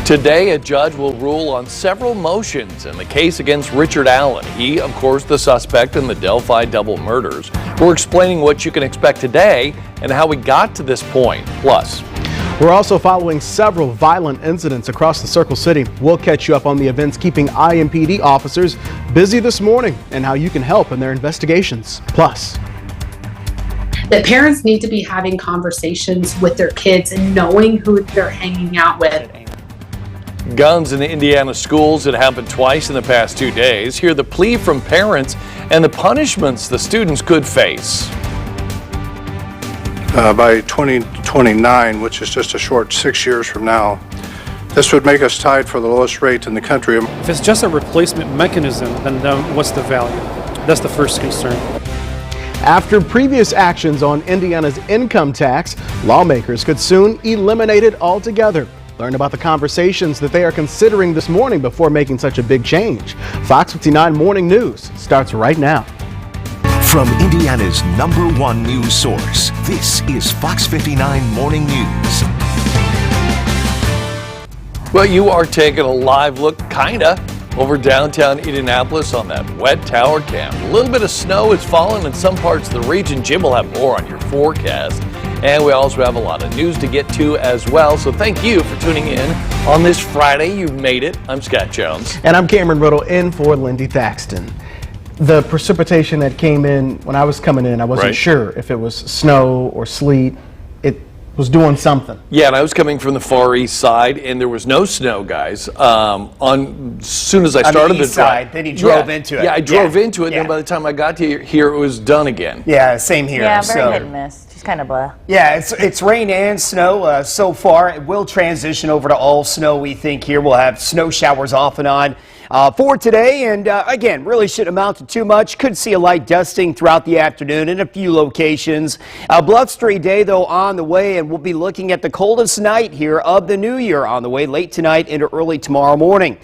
Today, a judge will rule on several motions in the case against Richard Allen. He, of course, the suspect in the Delphi double murders. We're explaining what you can expect today and how we got to this point. Plus, we're also following several violent incidents across the Circle City. We'll catch you up on the events keeping IMPD officers busy this morning and how you can help in their investigations. Plus, that parents need to be having conversations with their kids and knowing who they're hanging out with. Guns in the Indiana schools. It happened twice in the past 2 days. Hear the plea from parents and the punishments the students could face. By 2029, which is just a short 6 years from now, this would make us tied for the lowest rate in the country. If it's just a replacement mechanism, then what's the value? That's the first concern. After previous actions on Indiana's income tax, lawmakers could soon eliminate it altogether. Learn about the conversations that they are considering this morning before making such a big change. Fox 59 Morning News starts right now. From Indiana's #1 news source, this is Fox 59 Morning News. Well, you are taking a live look, kinda, over downtown Indianapolis on that wet tower cam. A little bit of snow is falling in some parts of the region. Jim will have more on your forecast. And we also have a lot of news to get to as well. So thank you for tuning in on this Friday. You've made it. I'm Scott Jones. And I'm Cameron Ridle in for Lindy Thaxton. The precipitation that came in when I was coming in, I wasn't sure if it was snow or sleet. It was doing something. Yeah, and I was coming from the far east side, and there was no snow, guys. As soon as I started the east side, then you drove into it. Yeah, I drove into it, and then by the time I got to here, it was done again. Yeah, same here. Yeah, very hit and miss. Just kind of blah. Yeah, it's rain and snow so far. It will transition over to all snow, we think, here. We'll have snow showers off and on for today, and again, really shouldn't amount to too much. Could see a light dusting throughout the afternoon in a few locations. Blustery day, though, on the way, and we'll be looking at the coldest night here of the new year on the way late tonight into early tomorrow morning.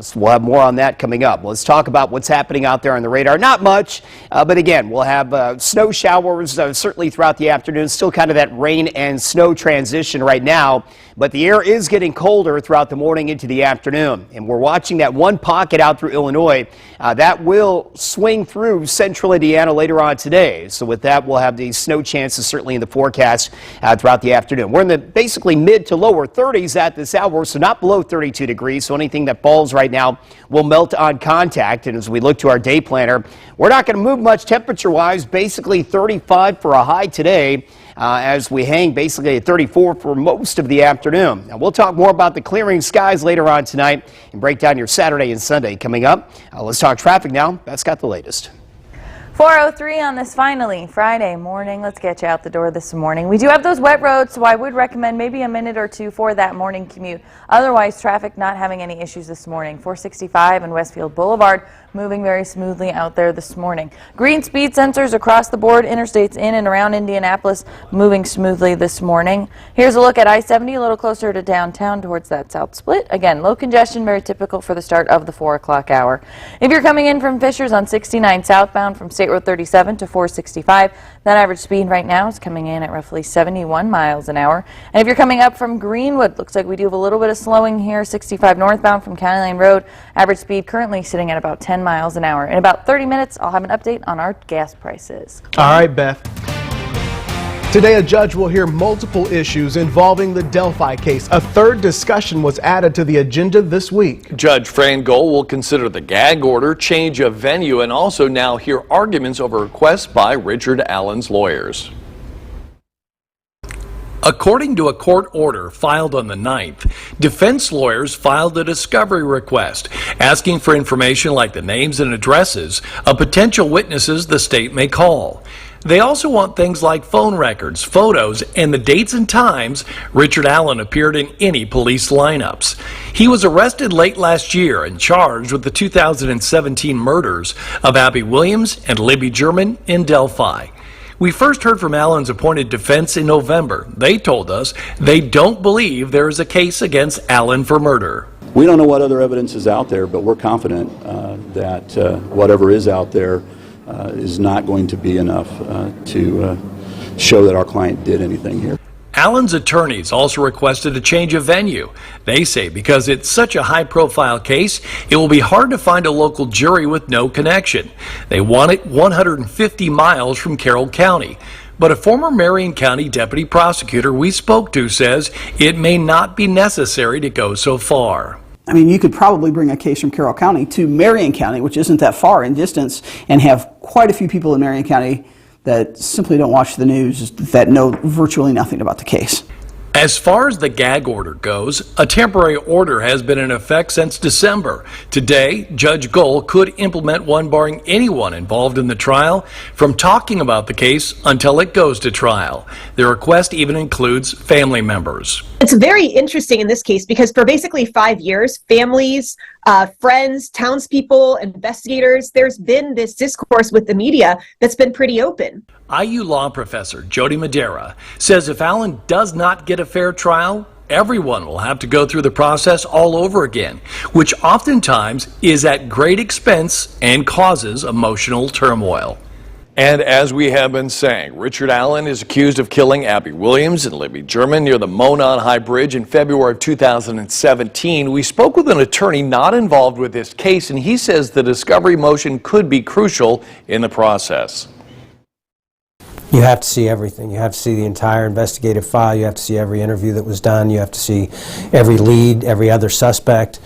So we'll have more on that coming up. Let's talk about what's happening out there on the radar. Not much, but again, we'll have snow showers certainly throughout the afternoon. Still kind of that rain and snow transition right now, but the air is getting colder throughout the morning into the afternoon. And we're watching that one pocket out through Illinois. That will swing through central Indiana later on today. So with that, we'll have these snow chances certainly in the forecast throughout the afternoon. We're in the basically mid to lower 30s at this hour, so not below 32 degrees. So anything that falls right now will melt on contact. And as we look to our day planner, we're not going to move much temperature-wise, basically 35 for a high today. As we hang basically at 34 for most of the afternoon. Now, we'll talk more about the clearing skies later on tonight and break down your Saturday and Sunday coming up. Let's talk traffic now. That's got the latest. 4:03 on this finally Friday morning. Let's get you out the door this morning. We do have those wet roads, so I would recommend maybe a minute or two for that morning commute. Otherwise, traffic not having any issues this morning. 465 and Westfield Boulevard moving very smoothly out there this morning. Green speed sensors across the board. Interstates in and around Indianapolis moving smoothly this morning. Here's a look at I-70 a little closer to downtown towards that south split. Again, low congestion, very typical for the start of the 4 o'clock hour. If you're coming in from Fishers on 69 southbound from State Road 37 to 465, that average speed right now is coming in at roughly 71 miles an hour. And if you're coming up from Greenwood, looks like we do have a little bit of slowing here. 65 northbound from County Line Road, average speed currently sitting at about 10 miles an hour. In about 30 minutes, I'll have an update on our gas prices. All right, Beth. Today, a judge will hear multiple issues involving the Delphi case. A third discussion was added to the agenda this week. Judge Fran Gohl will consider the gag order, change of venue, and also now hear arguments over requests by Richard Allen's lawyers. According to a court order filed on the 9th, defense lawyers filed a discovery request asking for information like the names and addresses of potential witnesses the state may call. They also want things like phone records, photos, and the dates and times Richard Allen appeared in any police lineups. He was arrested late last year and charged with the 2017 murders of Abby Williams and Libby German in Delphi. We first heard from Allen's appointed defense in November. They told us they don't believe there is a case against Allen for murder. We don't know what other evidence is out there, but we're confident that whatever is out there is not going to be enough to show that our client did anything here. Allen's attorneys also requested a change of venue. They say because it's such a high-profile case, it will be hard to find a local jury with no connection. They want it 150 miles from Carroll County. But a former Marion County deputy prosecutor we spoke to says it may not be necessary to go so far. I mean, you could probably bring a case from Carroll County to Marion County, which isn't that far in distance, and have quite a few people in Marion County that simply don't watch the news, that know virtually nothing about the case. As far as the gag order goes, a temporary order has been in effect since December. Today, Judge Gohl could implement one barring anyone involved in the trial from talking about the case until it goes to trial. The request even includes family members. It's very interesting in this case because for basically 5 years, families, friends, townspeople, investigators, there's been this discourse with the media that's been pretty open. IU law professor Jody Madera says if Allen does not get a fair trial, everyone will have to go through the process all over again, which oftentimes is at great expense and causes emotional turmoil. And as we have been saying, Richard Allen is accused of killing Abby Williams and Libby German near the Monon High Bridge in February of 2017. We spoke with an attorney not involved with this case, and he says the discovery motion could be crucial in the process. You have to see everything. You have to see the entire investigative file. You have to see every interview that was done. You have to see every lead, every other suspect.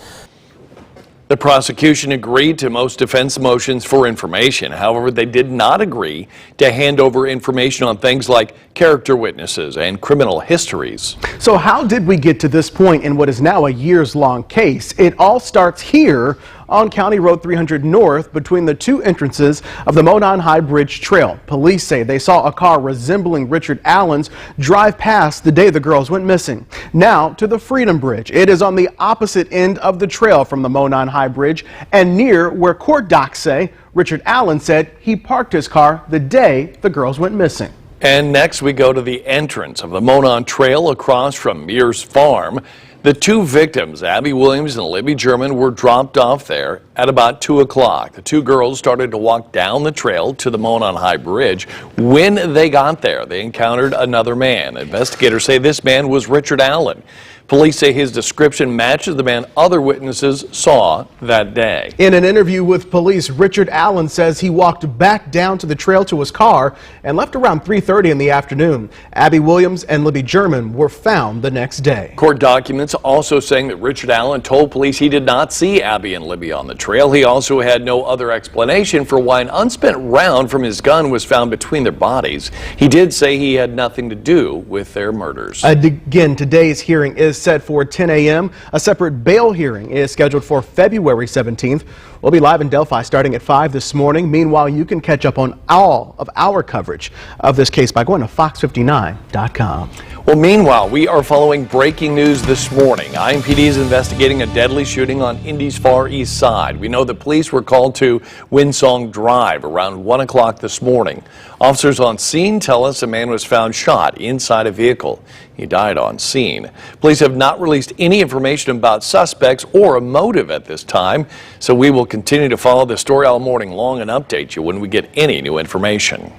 The prosecution agreed to most defense motions for information. However, they did not agree to hand over information on things like character witnesses and criminal histories. So how did we get to this point in what is now a years-long case? It all starts here on County Road 300 North between the two entrances of the Monon High Bridge Trail. Police say they saw a car resembling Richard Allen's drive past the day the girls went missing. Now to the Freedom Bridge. It is on the opposite end of the trail from the Monon High Bridge and near where court docs say Richard Allen said he parked his car the day the girls went missing. And next we go to the entrance of the Monon Trail across from Mears Farm. The two victims, Abby Williams and Libby German, were dropped off there at about 2 o'clock. The two girls started to walk down the trail to the Monon High Bridge. When they got there, they encountered another man. Investigators say this man was Richard Allen. Police say his description matches the man other witnesses saw that day. In an interview with police, Richard Allen says he walked back down to the trail to his car and left around 3:30 in the afternoon. Abby Williams and Libby German were found the next day. Court documents also saying that Richard Allen told police he did not see Abby and Libby on the trail. He also had no other explanation for why an unspent round from his gun was found between their bodies. He did say he had nothing to do with their murders. Again, today's hearing is set for 10 a.m. A separate bail hearing is scheduled for February 17th. We'll be live in Delphi starting at 5 this morning. Meanwhile, you can catch up on all of our coverage of this case by going to FOX59.com. Well, meanwhile, we are following breaking news this morning. IMPD is investigating a deadly shooting on Indy's Far East Side. We know the police were called to Winsong Drive around 1 o'clock this morning. Officers on scene tell us a man was found shot inside a vehicle. He died on scene. Police have not released any information about suspects or a motive at this time, so we will continue to follow the story all morning long and update you when we get any new information.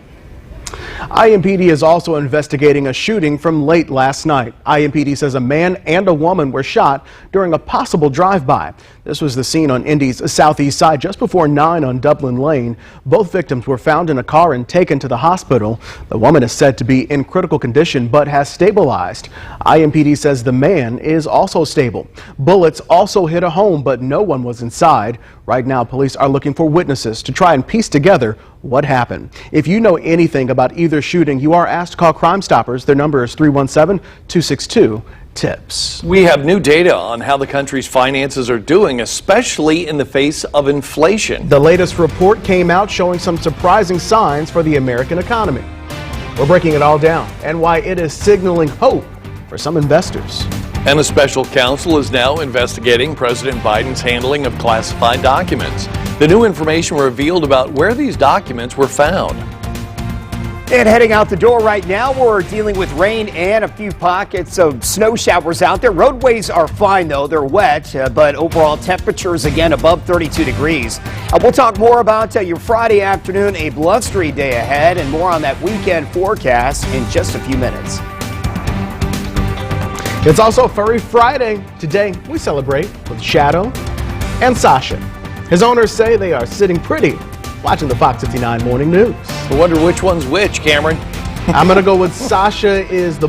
IMPD is also investigating a shooting from late last night. IMPD says a man and a woman were shot during a possible drive-by. This was the scene on Indy's southeast side just before 9 on Dublin Lane. Both victims were found in a car and taken to the hospital. The woman is said to be in critical condition but has stabilized. IMPD says the man is also stable. Bullets also hit a home, but no one was inside. Right now, police are looking for witnesses to try and piece together what happened. If you know anything about either shooting, you are asked to call Crime Stoppers. Their number is 317-262-TIPS. We have new data on how the country's finances are doing, especially in the face of inflation. The latest report came out showing some surprising signs for the American economy. We're breaking it all down and why it is signaling hope for some investors. And a special counsel is now investigating President Biden's handling of classified documents. The new information revealed about where these documents were found. And heading out the door right now, we're dealing with rain and a few pockets of snow showers out there. Roadways are fine, though. They're wet, but overall temperatures, again, above 32 degrees. We'll talk more about your Friday afternoon, a blustery day ahead, and more on that weekend forecast in just a few minutes. It's also Furry Friday. Today, we celebrate with Shadow and Sasha. His owners say they are sitting pretty watching the Fox 59 Morning News. I wonder which one's which, Cameron. I'm going to go with Sasha is the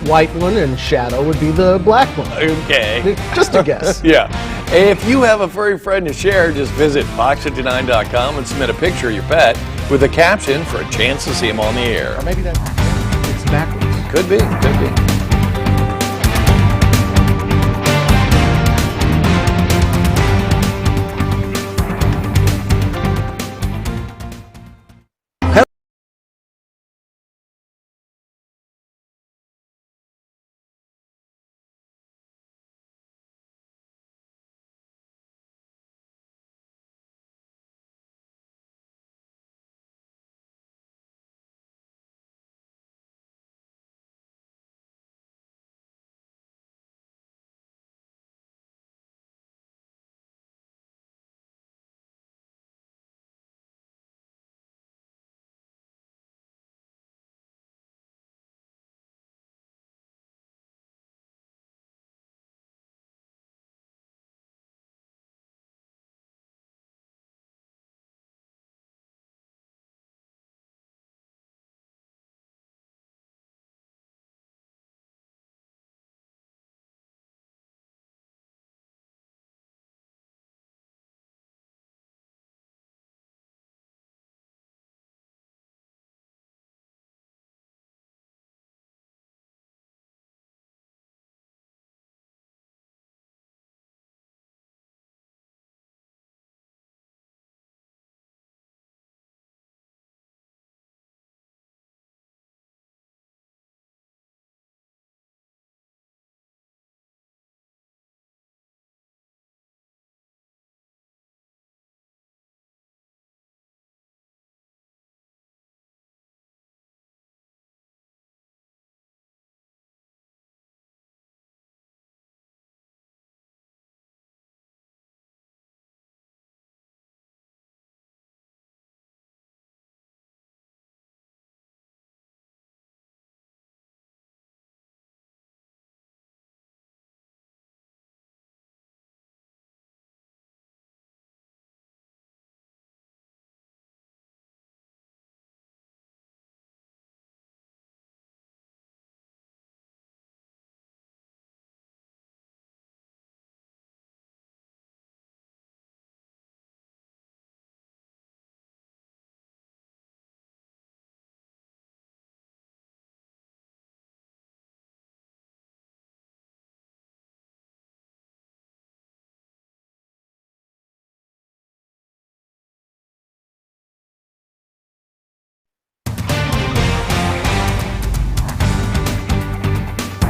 white one and Shadow would be the black one. Okay. Just a guess. Yeah. If you have a furry friend to share, just visit fox59.com and submit a picture of your pet with a caption for a chance to see him on the air. Or maybe it's backwards. Could be, could be.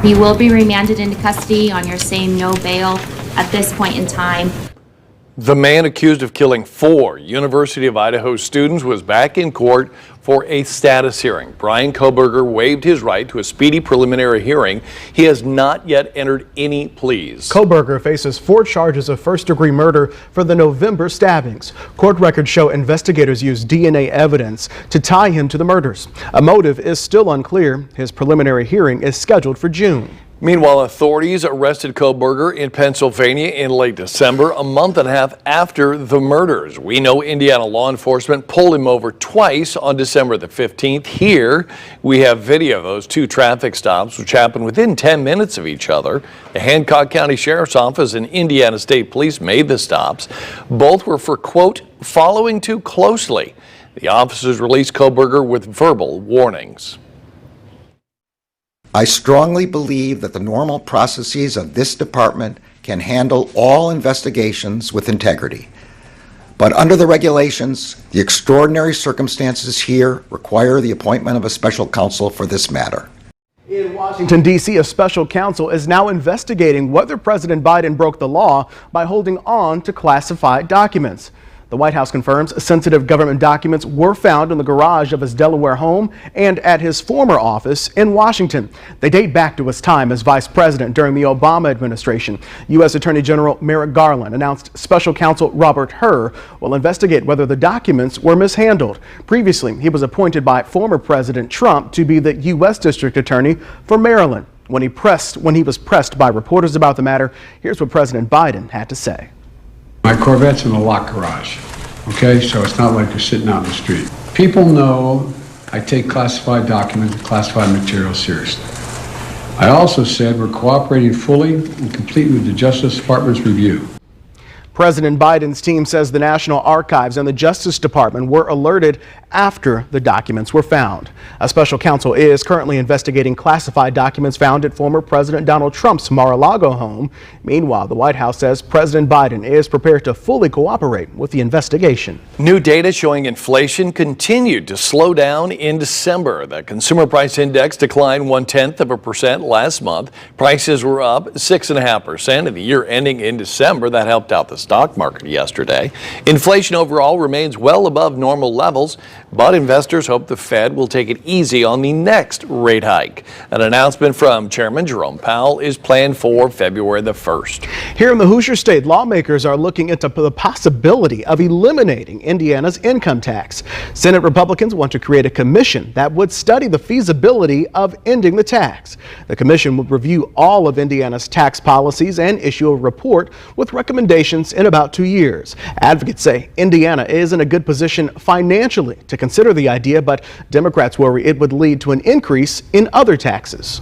You will be remanded into custody on your same no bail at this point in time. The man accused of killing 4 University of Idaho students was back in court for a status hearing. Brian Kohberger waived his right to a speedy preliminary hearing. He has not yet entered any pleas. Kohberger faces 4 charges of first-degree murder for the November stabbings. Court records show investigators used DNA evidence to tie him to the murders. A motive is still unclear. His preliminary hearing is scheduled for June. Meanwhile, authorities arrested Kohberger in Pennsylvania in late December, a month and a half after the murders. We know Indiana law enforcement pulled him over twice on December the 15th. Here, we have video of those 2 traffic stops, which happened within 10 minutes of each other. The Hancock County Sheriff's Office and Indiana State Police made the stops. Both were for, quote, following too closely. The officers released Kohberger with verbal warnings. I strongly believe that the normal processes of this department can handle all investigations with integrity. But under the regulations, the extraordinary circumstances here require the appointment of a special counsel for this matter. In Washington, D.C., a special counsel is now investigating whether President Biden broke the law by holding on to classified documents. The White House confirms sensitive government documents were found in the garage of his Delaware home and at his former office in Washington. They date back to his time as vice president during the Obama administration. U.S. Attorney General Merrick Garland announced special counsel Robert Hur will investigate whether the documents were mishandled. Previously, he was appointed by former President Trump to be the U.S. District Attorney for Maryland. When he was pressed by reporters about the matter, here's what President Biden had to say. My Corvette's in a locked garage, okay? So it's not like you're sitting out in the street. People know I take classified documents and classified materials seriously. I also said we're cooperating fully and completely with the Justice Department's review. President Biden's team says the National Archives and the Justice Department were alerted after the documents were found. A special counsel is currently investigating classified documents found at former President Donald Trump's Mar-a-Lago home. Meanwhile, the White House says President Biden is prepared to fully cooperate with the investigation. New data showing inflation continued to slow down in December. The Consumer Price Index declined 0.1% last month. Prices were up 6.5% in the year ending in December. That helped out the stock market yesterday. Inflation overall remains well above normal levels, but investors hope the Fed will take it easy on the next rate hike. An announcement from Chairman Jerome Powell is planned for February the 1st. Here in the Hoosier State, lawmakers are looking into the possibility of eliminating Indiana's income tax. Senate Republicans want to create a commission that would study the feasibility of ending the tax. The commission would review all of Indiana's tax policies and issue a report with recommendations in about 2 years. Advocates say Indiana is in a good position financially to consider the idea, but Democrats worry it would lead to an increase in other taxes.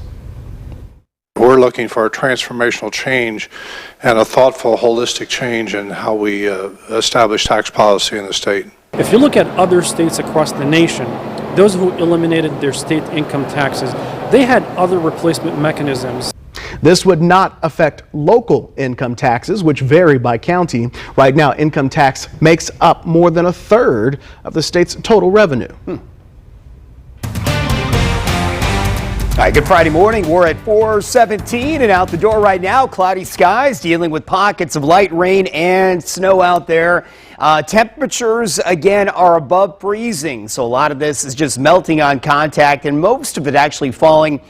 We're looking for a transformational change and a thoughtful, holistic change in how we establish tax policy in the state. If you look at other states across the nation, those who eliminated their state income taxes, they had other replacement mechanisms. This would not affect local income taxes, which vary by county. Right now, income tax makes up more than 1/3 of the state's total revenue. All right, good Friday morning. We're at 4:17 and out the door right now. Cloudy skies, dealing with pockets of light rain and snow out there. Temperatures, again, are above freezing, so a lot of this is just melting on contact, and most of it actually falling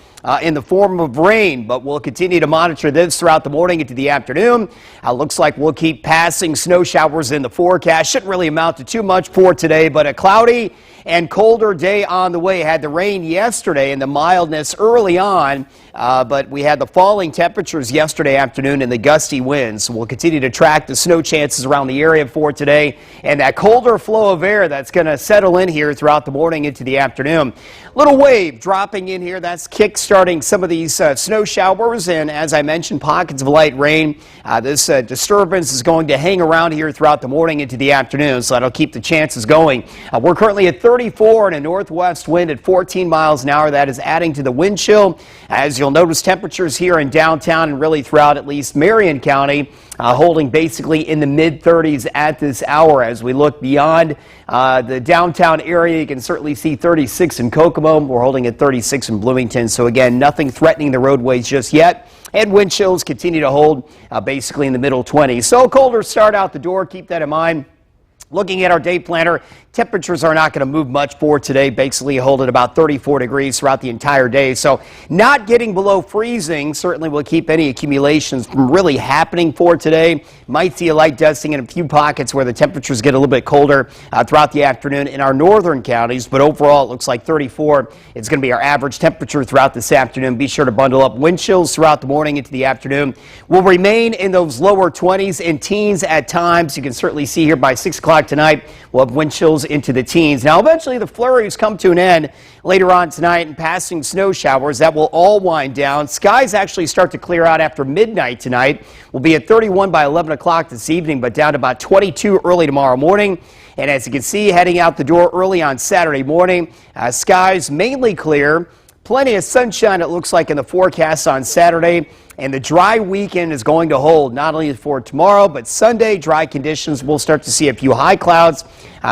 in the form of rain. But we'll continue to monitor this throughout the morning into the afternoon. Looks like we'll keep passing snow showers in the forecast. Shouldn't really amount to too much for today, but a cloudy and colder day on the way. Had the rain yesterday and the mildness early on, but we had the falling temperatures yesterday afternoon and the gusty winds. So we'll continue to track the snow chances around the area for today, and that colder flow of air that's going to settle in here throughout the morning into the afternoon. Little wave dropping in here. That's kick-starting some of these snow showers, and as I mentioned, pockets of light rain. This disturbance is going to hang around here throughout the morning into the afternoon, so that'll keep the chances going. We're currently at 34 and a northwest wind at 14 miles an hour. That is adding to the wind chill. As you'll notice, temperatures here in downtown and really throughout at least Marion County holding basically in the mid-30s at this hour. As we look beyond the downtown area, you can certainly see 36 in Kokomo. We're holding at 36 in Bloomington. So again, nothing threatening the roadways just yet. And wind chills continue to hold basically in the middle 20s. So colder start out the door. Keep that in mind. Looking at our day planner, temperatures are not going to move much for today. Basically hold at about 34 degrees throughout the entire day. So not getting below freezing certainly will keep any accumulations from really happening for today. Might see a light dusting in a few pockets where the temperatures get a little bit colder throughout the afternoon in our northern counties. But overall, it looks like 34 is going to be our average temperature throughout this afternoon. Be sure to bundle up. Wind chills throughout the morning into the afternoon will remain in those lower 20s and teens at times. You can certainly see here by 6 o'clock tonight, we'll have wind chills into the teens. Now, eventually, the flurries come to an end later on tonight, and passing snow showers, that will all wind down. Skies actually start to clear out after midnight tonight. We'll be at 31 by 11 o'clock this evening, but down to about 22 early tomorrow morning. And as you can see, heading out the door early on Saturday morning, skies mainly clear. Plenty of sunshine, it looks like, in the forecast on Saturday. And the dry weekend is going to hold not only for tomorrow, but Sunday. Dry conditions. We'll start to see a few high clouds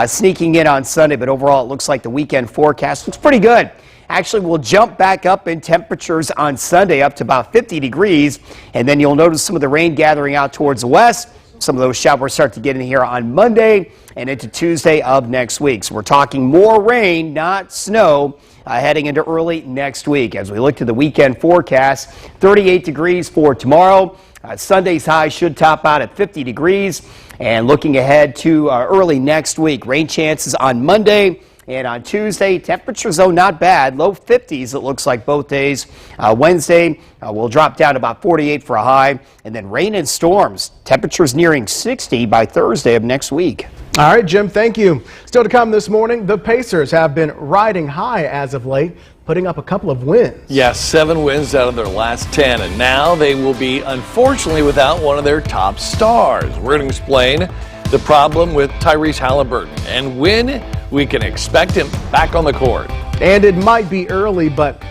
sneaking in on Sunday. But overall, it looks like the weekend forecast looks pretty good. Actually, we'll jump back up in temperatures on Sunday up to about 50 degrees. And then you'll notice some of the rain gathering out towards the west. Some of those showers start to get in here on Monday and into Tuesday of next week. So we're talking more rain, not snow, heading into early next week. As we look to the weekend forecast, 38 degrees for tomorrow. Sunday's high should top out at 50 degrees. And looking ahead to early next week, rain chances on Monday And on Tuesday, temperatures, though, not bad. Low 50s, it looks like both days. Wednesday will drop down to about 48 for a high. And then rain and storms. Temperatures nearing 60 by Thursday of next week. All right, Jim, thank you. Still to come this morning, the Pacers have been riding high as of late, putting up a couple of wins. Yes, 7 wins out of their last 10, and now they will be, unfortunately, without one of their top stars. We're going to explain the problem with Tyrese Halliburton and when we can expect him back on the court. And it might be early, but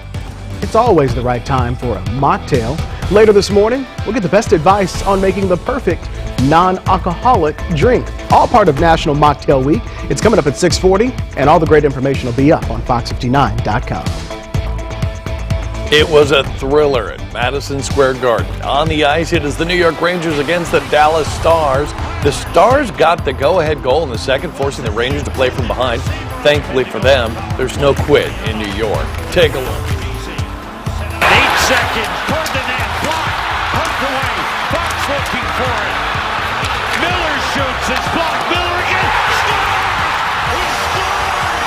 it's always the right time for a mocktail. Later this morning, we'll get the best advice on making the perfect non-alcoholic drink. All part of National Mocktail Week. It's coming up at 6:40, and all the great information will be up on FOX59.com. It was a thriller at Madison Square Garden. On the ice, it is the New York Rangers against the Dallas Stars. The Stars got the go-ahead goal in the second, forcing the Rangers to play from behind. Thankfully for them, there's no quit in New York. Take a look. 8 seconds toward the net, blocked, poked away, Fox looking for it. Miller shoots, it's blocked, Miller again, he scores!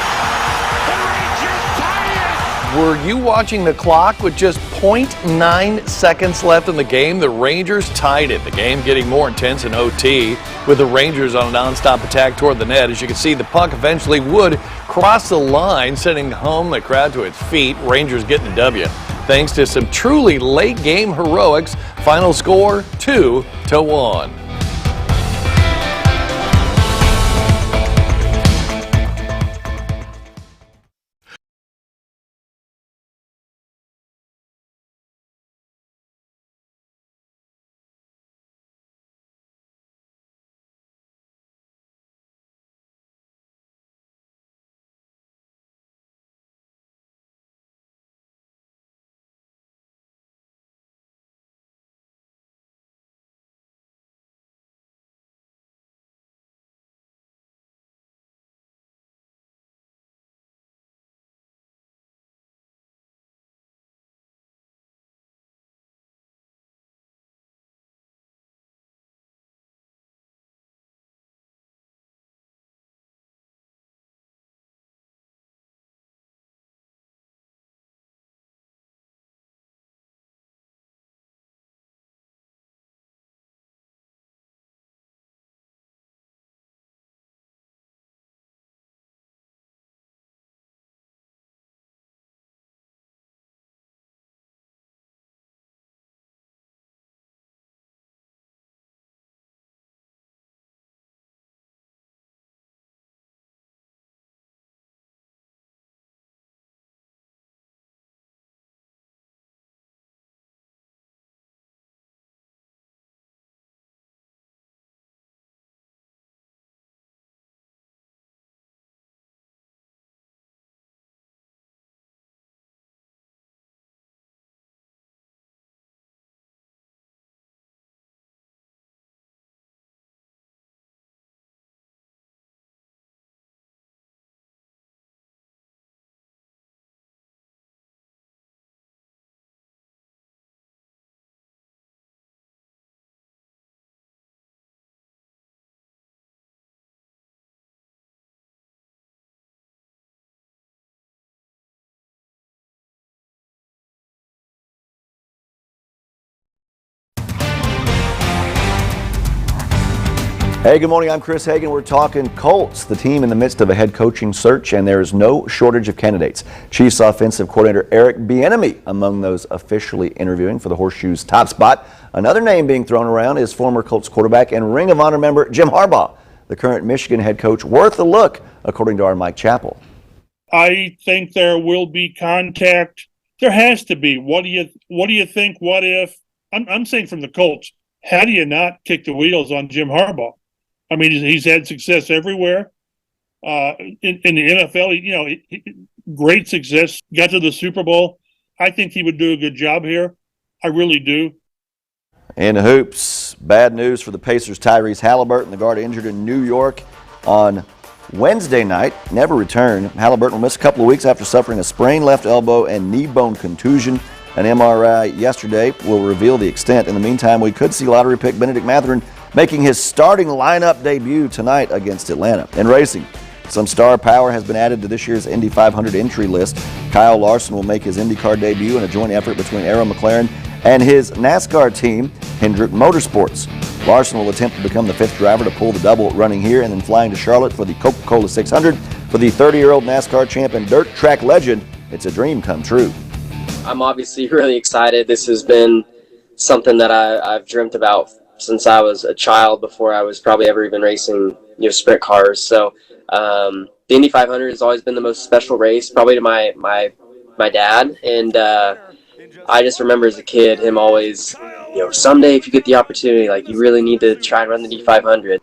The Rangers tie it! Were you watching the clock with just 0.9 seconds left in the game? The Rangers tied it. The game getting more intense in OT with the Rangers on a nonstop attack toward the net. As you can see, the puck eventually would cross the line, sending home the crowd to its feet. Rangers getting the W. Thanks to some truly late game heroics. Final score 2-1. Hey, good morning. I'm Chris Hagan. We're talking Colts, the team in the midst of a head coaching search, and there is no shortage of candidates. Chiefs offensive coordinator Eric Bieniemy among those officially interviewing for the Horseshoe's top spot. Another name being thrown around is former Colts quarterback and Ring of Honor member Jim Harbaugh, the current Michigan head coach, worth a look, according to our Mike Chappell. I think there will be contact. There has to be. What do you think? What if? I'm saying from the Colts, how do you not kick the wheels on Jim Harbaugh? I mean, he's had success everywhere. In the NFL, great success. Got to the Super Bowl. I think he would do a good job here. I really do. In the hoops, bad news for the Pacers' Tyrese Halliburton, the guard injured in New York on Wednesday night, never returned. Halliburton will miss a couple of weeks after suffering a sprained left elbow and knee bone contusion. An MRI yesterday will reveal the extent. In the meantime, we could see lottery pick Benedict Mathurin making his starting lineup debut tonight against Atlanta. In racing, Some star power has been added to this year's Indy 500 entry list. Kyle Larson will make his IndyCar debut in a joint effort between Arrow McLaren and his NASCAR team, Hendrick Motorsports. Larson will attempt to become the 5th driver to pull the double running here and then flying to Charlotte for the Coca-Cola 600. For the 30-year-old NASCAR champ and dirt track legend, it's a dream come true. I'm obviously really excited. This has been something that I've dreamt about since I was a child, before I was probably ever even racing, sprint cars. So the Indy 500 has always been the most special race, probably to my dad. And I just remember as a kid him always, someday if you get the opportunity, you really need to try and run the Indy 500.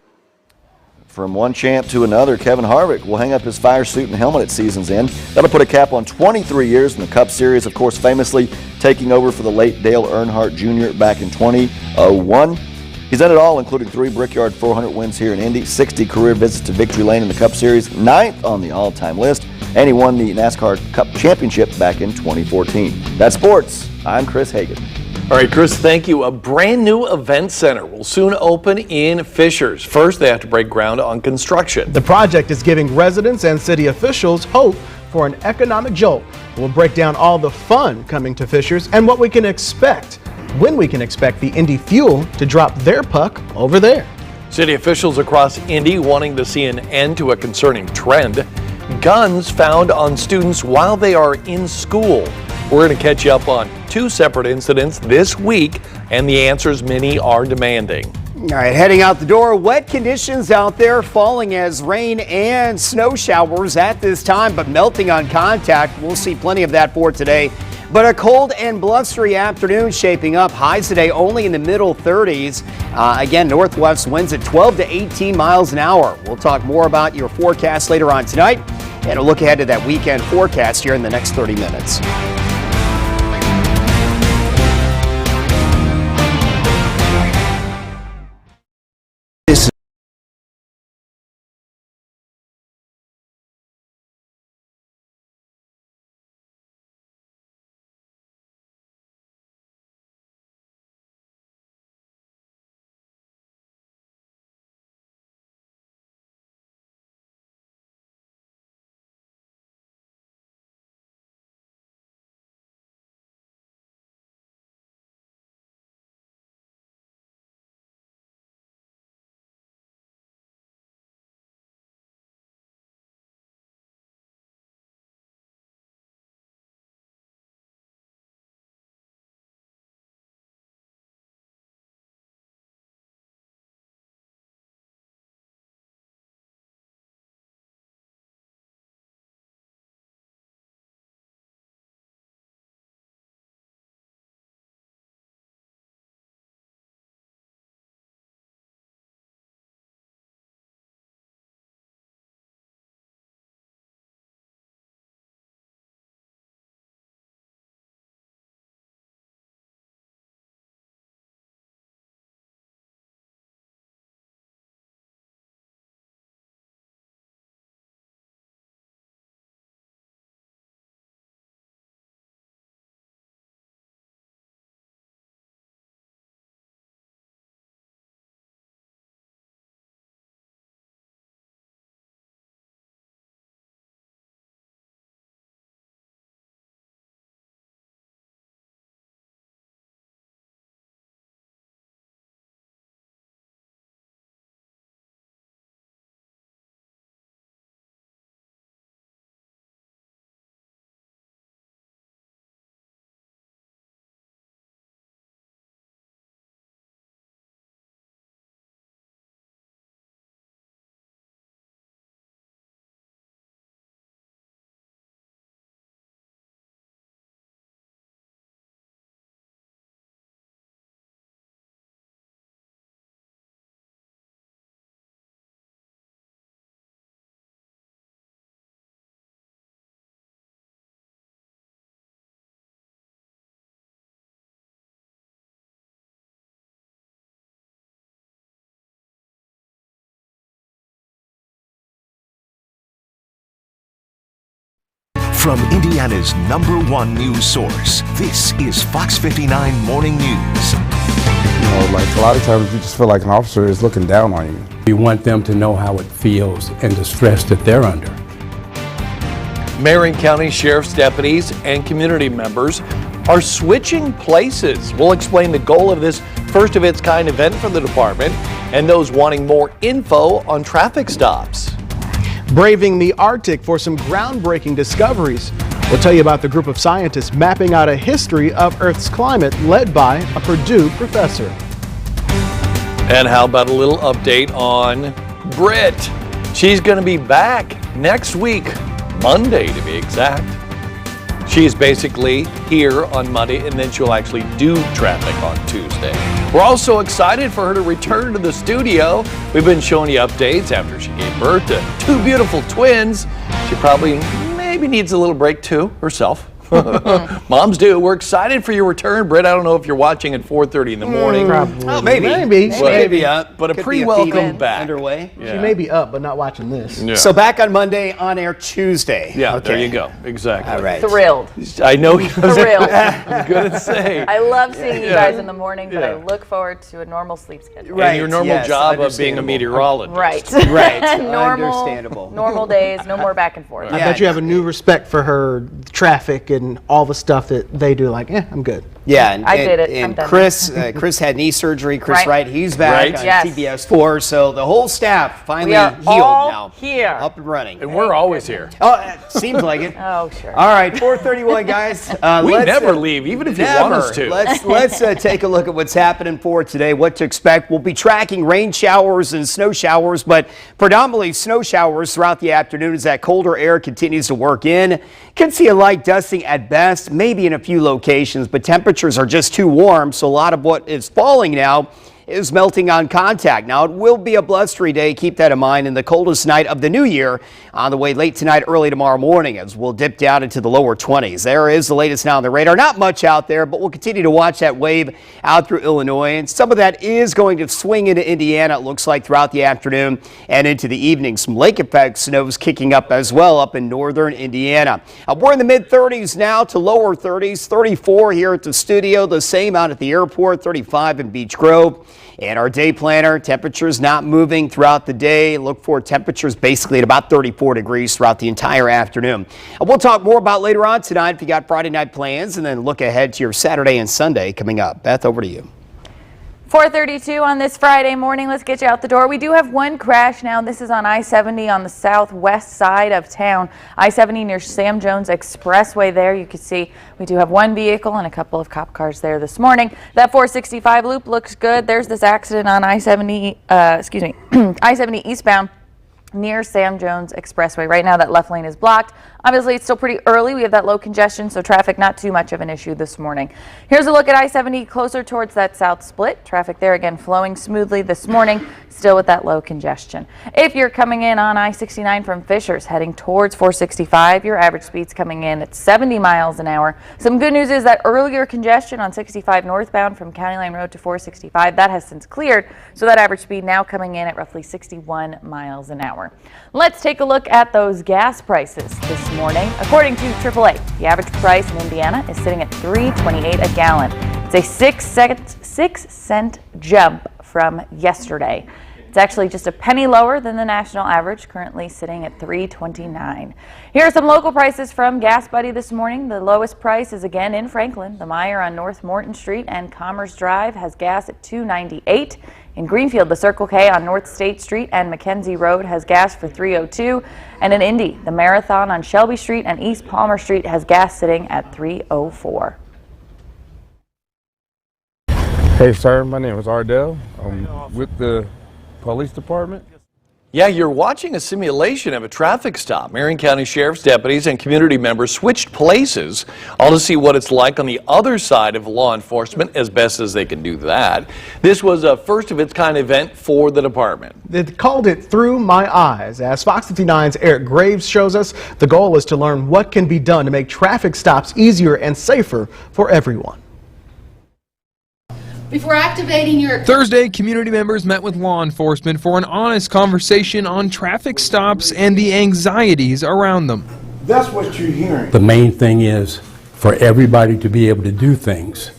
From one champ to another, Kevin Harvick will hang up his fire suit and helmet at season's end. That'll put a cap on 23 years in the Cup Series, of course, famously taking over for the late Dale Earnhardt Jr. back in 2001. He's done it all, including 3 Brickyard 400 wins here in Indy, 60 career visits to victory lane in the Cup Series, 9th on the all-time list, and he won the NASCAR Cup Championship back in 2014. That's sports. I'm Chris Hagan. All right, Chris, thank you. A brand new event center will soon open in Fishers. First, they have to break ground on construction. The project is giving residents and city officials hope for an economic jolt. We'll break down all the fun coming to Fishers and what we can expect, when we can expect the Indy Fuel to drop their puck over there. City officials across Indy wanting to see an end to a concerning trend. Guns found on students while they are in school. We're going to catch you up on 2 separate incidents this week and the answers many are demanding. All right, heading out the door, wet conditions out there, falling as rain and snow showers at this time, but melting on contact. We'll see plenty of that for today. But a cold and blustery afternoon shaping up. Highs today only in the middle 30s. Again, northwest winds at 12 to 18 miles an hour. We'll talk more about your forecast later on tonight, and a look ahead to that weekend forecast here in the next 30 minutes. From Indiana's #1 news source, this is Fox 59 Morning News. like a lot of times you just feel like an officer is looking down on you. We want them to know how it feels and the stress that they're under. Marion County Sheriff's deputies and community members are switching places. We'll explain the goal of this first-of-its-kind event for the department and those wanting more info on traffic stops. Braving the Arctic for some groundbreaking discoveries. We'll tell you about the group of scientists mapping out a history of Earth's climate led by a Purdue professor. And how about a little update on Britt? She's going to be back next week, Monday to be exact. She's basically here on Monday, and then she'll actually do traffic on Tuesday. We're also excited for her to return to the studio. We've been showing you updates after she gave birth to two beautiful twins. She probably maybe needs a little break too herself. Moms do. We're excited for your return, Britt. I don't know if you're watching at 4:30 in the morning. Probably. Oh, maybe. Maybe up. But a Could be pre-welcome feed-in back. Underway. She may be up, but not watching this. Yeah. So back on Monday, on air Tuesday. Yeah, okay. there you go. Exactly. All right. Thrilled. I know. Thrilled. I was going to say. I love seeing you Yeah. guys in the morning, but I Yeah. look forward to a normal sleep schedule. And your normal job of being a meteorologist. Right. Right. Normal, Understandable. normal days, no more back and forth. I bet you have a new respect for her traffic and all the stuff that they do. Like, I'm good. Yeah, and, I did it. I'm and done. Chris had knee surgery. Chris Right. Wright, he's back Right. on Yes. TBS 4. So the whole staff finally We are healed all now, here. up and running. And we're always here. Oh, it seems like it. Oh, sure. All right, 4:31, guys. We let's, never leave, even if you want us to. Let's take a look at what's happening for today, what to expect. We'll be tracking rain showers and snow showers, but predominantly snow showers throughout the afternoon as that colder air continues to work in. Can see a light dusting at best, maybe in a few locations, but temperatures are just too warm, so a lot of what is falling now is melting on contact. Now, it will be a blustery day. Keep that in mind. And the coldest night of the new year on the way late tonight, early tomorrow morning, as we'll dip down into the lower 20s. There is the latest now on the radar. Not much out there, but we'll continue to watch that wave out through Illinois. And some of that is going to swing into Indiana, it looks like, throughout the afternoon and into the evening. Some lake effect snows kicking up as well up in northern Indiana. We're in the mid-30s now to lower 30s. 34 here at the studio. The same out at the airport. 35 in Beech Grove. And our day planner, temperatures not moving throughout the day. Look for temperatures basically at about 34 degrees throughout the entire afternoon. We'll talk more about later on tonight if you got Friday night plans, and then look ahead to your Saturday and Sunday coming up. Beth, over to you. 4:32 on this Friday morning. Let's get you out the door. We do have one crash now. This is on I-70 on the southwest side of town. I-70 near Sam Jones Expressway there. You can see we do have one vehicle and a couple of cop cars there this morning. That 465 loop looks good. There's this accident on I-70, I-70 eastbound near Sam Jones Expressway. Right now that left lane is blocked. Obviously it's still pretty early. We have that low congestion, so traffic not too much of an issue this morning. Here's a look at I-70 closer towards that south split. Traffic there again flowing smoothly this morning, still with that low congestion. If you're coming in on I-69 from Fishers heading towards 465, your average speed's coming in at 70 miles an hour. Some good news is that earlier congestion on 65 northbound from County Line Road to 465, that has since cleared, so that average speed now coming in at roughly 61 miles an hour. Let's take a look at those gas prices this morning. According to AAA, the average price in Indiana is sitting at $3.28 a gallon. It's a 6-cent jump from yesterday. It's actually just a penny lower than the national average, currently sitting at $3.29. Here are some local prices from Gas Buddy this morning. The lowest price is again in Franklin. The Meijer on North Morton Street and Commerce Drive has gas at $2.98. In Greenfield, the Circle K on North State Street and Mackenzie Road has gas for $3.02. And in Indy, the Marathon on Shelby Street and East Palmer Street has gas sitting at $3.04. Hey, sir, my name is Ardell. I'm with the police department. Yeah, you're watching a simulation of a traffic stop. Marion County Sheriff's deputies and community members switched places, all to see what it's like on the other side of law enforcement, as best as they can do that. This was a first-of-its-kind event for the department. They called it Through My Eyes. As Fox 59's Eric Graves shows us, the goal is to learn what can be done to make traffic stops easier and safer for everyone. Before activating your... Thursday, community members met with law enforcement for an honest conversation on traffic stops and the anxieties around them. That's what you're hearing. The main thing is for everybody to be able to do things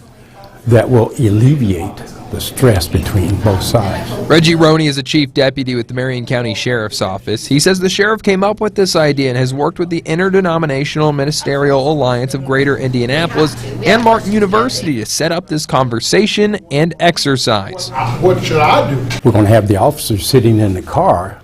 that will alleviate the stress between both sides. Reggie Roney is a chief deputy with the Marion County Sheriff's Office. He says the sheriff came up with this idea and has worked with the Interdenominational Ministerial Alliance of Greater Indianapolis and Martin University to set up this conversation and exercise. What should I do? We're going to have the officers sitting in the car,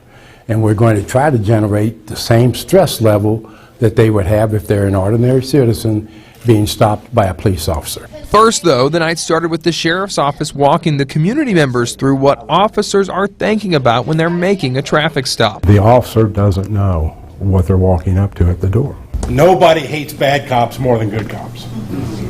and we're going to try to generate the same stress level that they would have if they're an ordinary citizen being stopped by a police officer. First, though, the night started with the sheriff's office walking the community members through what officers are thinking about when they're making a traffic stop. The officer doesn't know what they're walking up to at the door. Nobody hates bad cops more than good cops.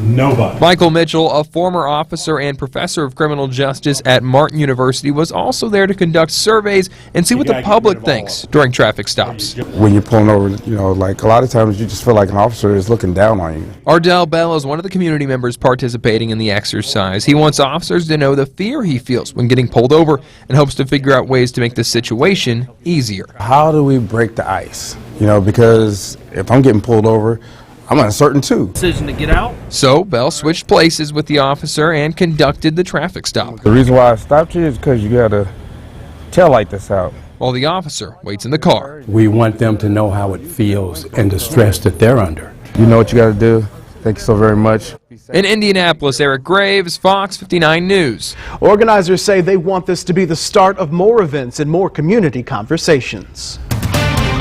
Nobody. Michael Mitchell, a former officer and professor of criminal justice at Martin University, was also there to conduct surveys and see what the public thinks during traffic stops. When you're pulling over, like a lot of times you just feel like an officer is looking down on you. Ardell Bell is one of the community members participating in the exercise. He wants officers to know the fear he feels when getting pulled over and hopes to figure out ways to make the situation easier. How do we break the ice? Because if I'm getting pulled over, I'm uncertain too. Decision to get out. So Bell switched places with the officer and conducted the traffic stop. The reason why I stopped you is because you got to tail light this out. While the officer waits in the car. We want them to know how it feels and the stress that they're under. You know what you got to do. Thank you so very much. In Indianapolis, Eric Graves, Fox 59 News. Organizers say they want this to be the start of more events and more community conversations.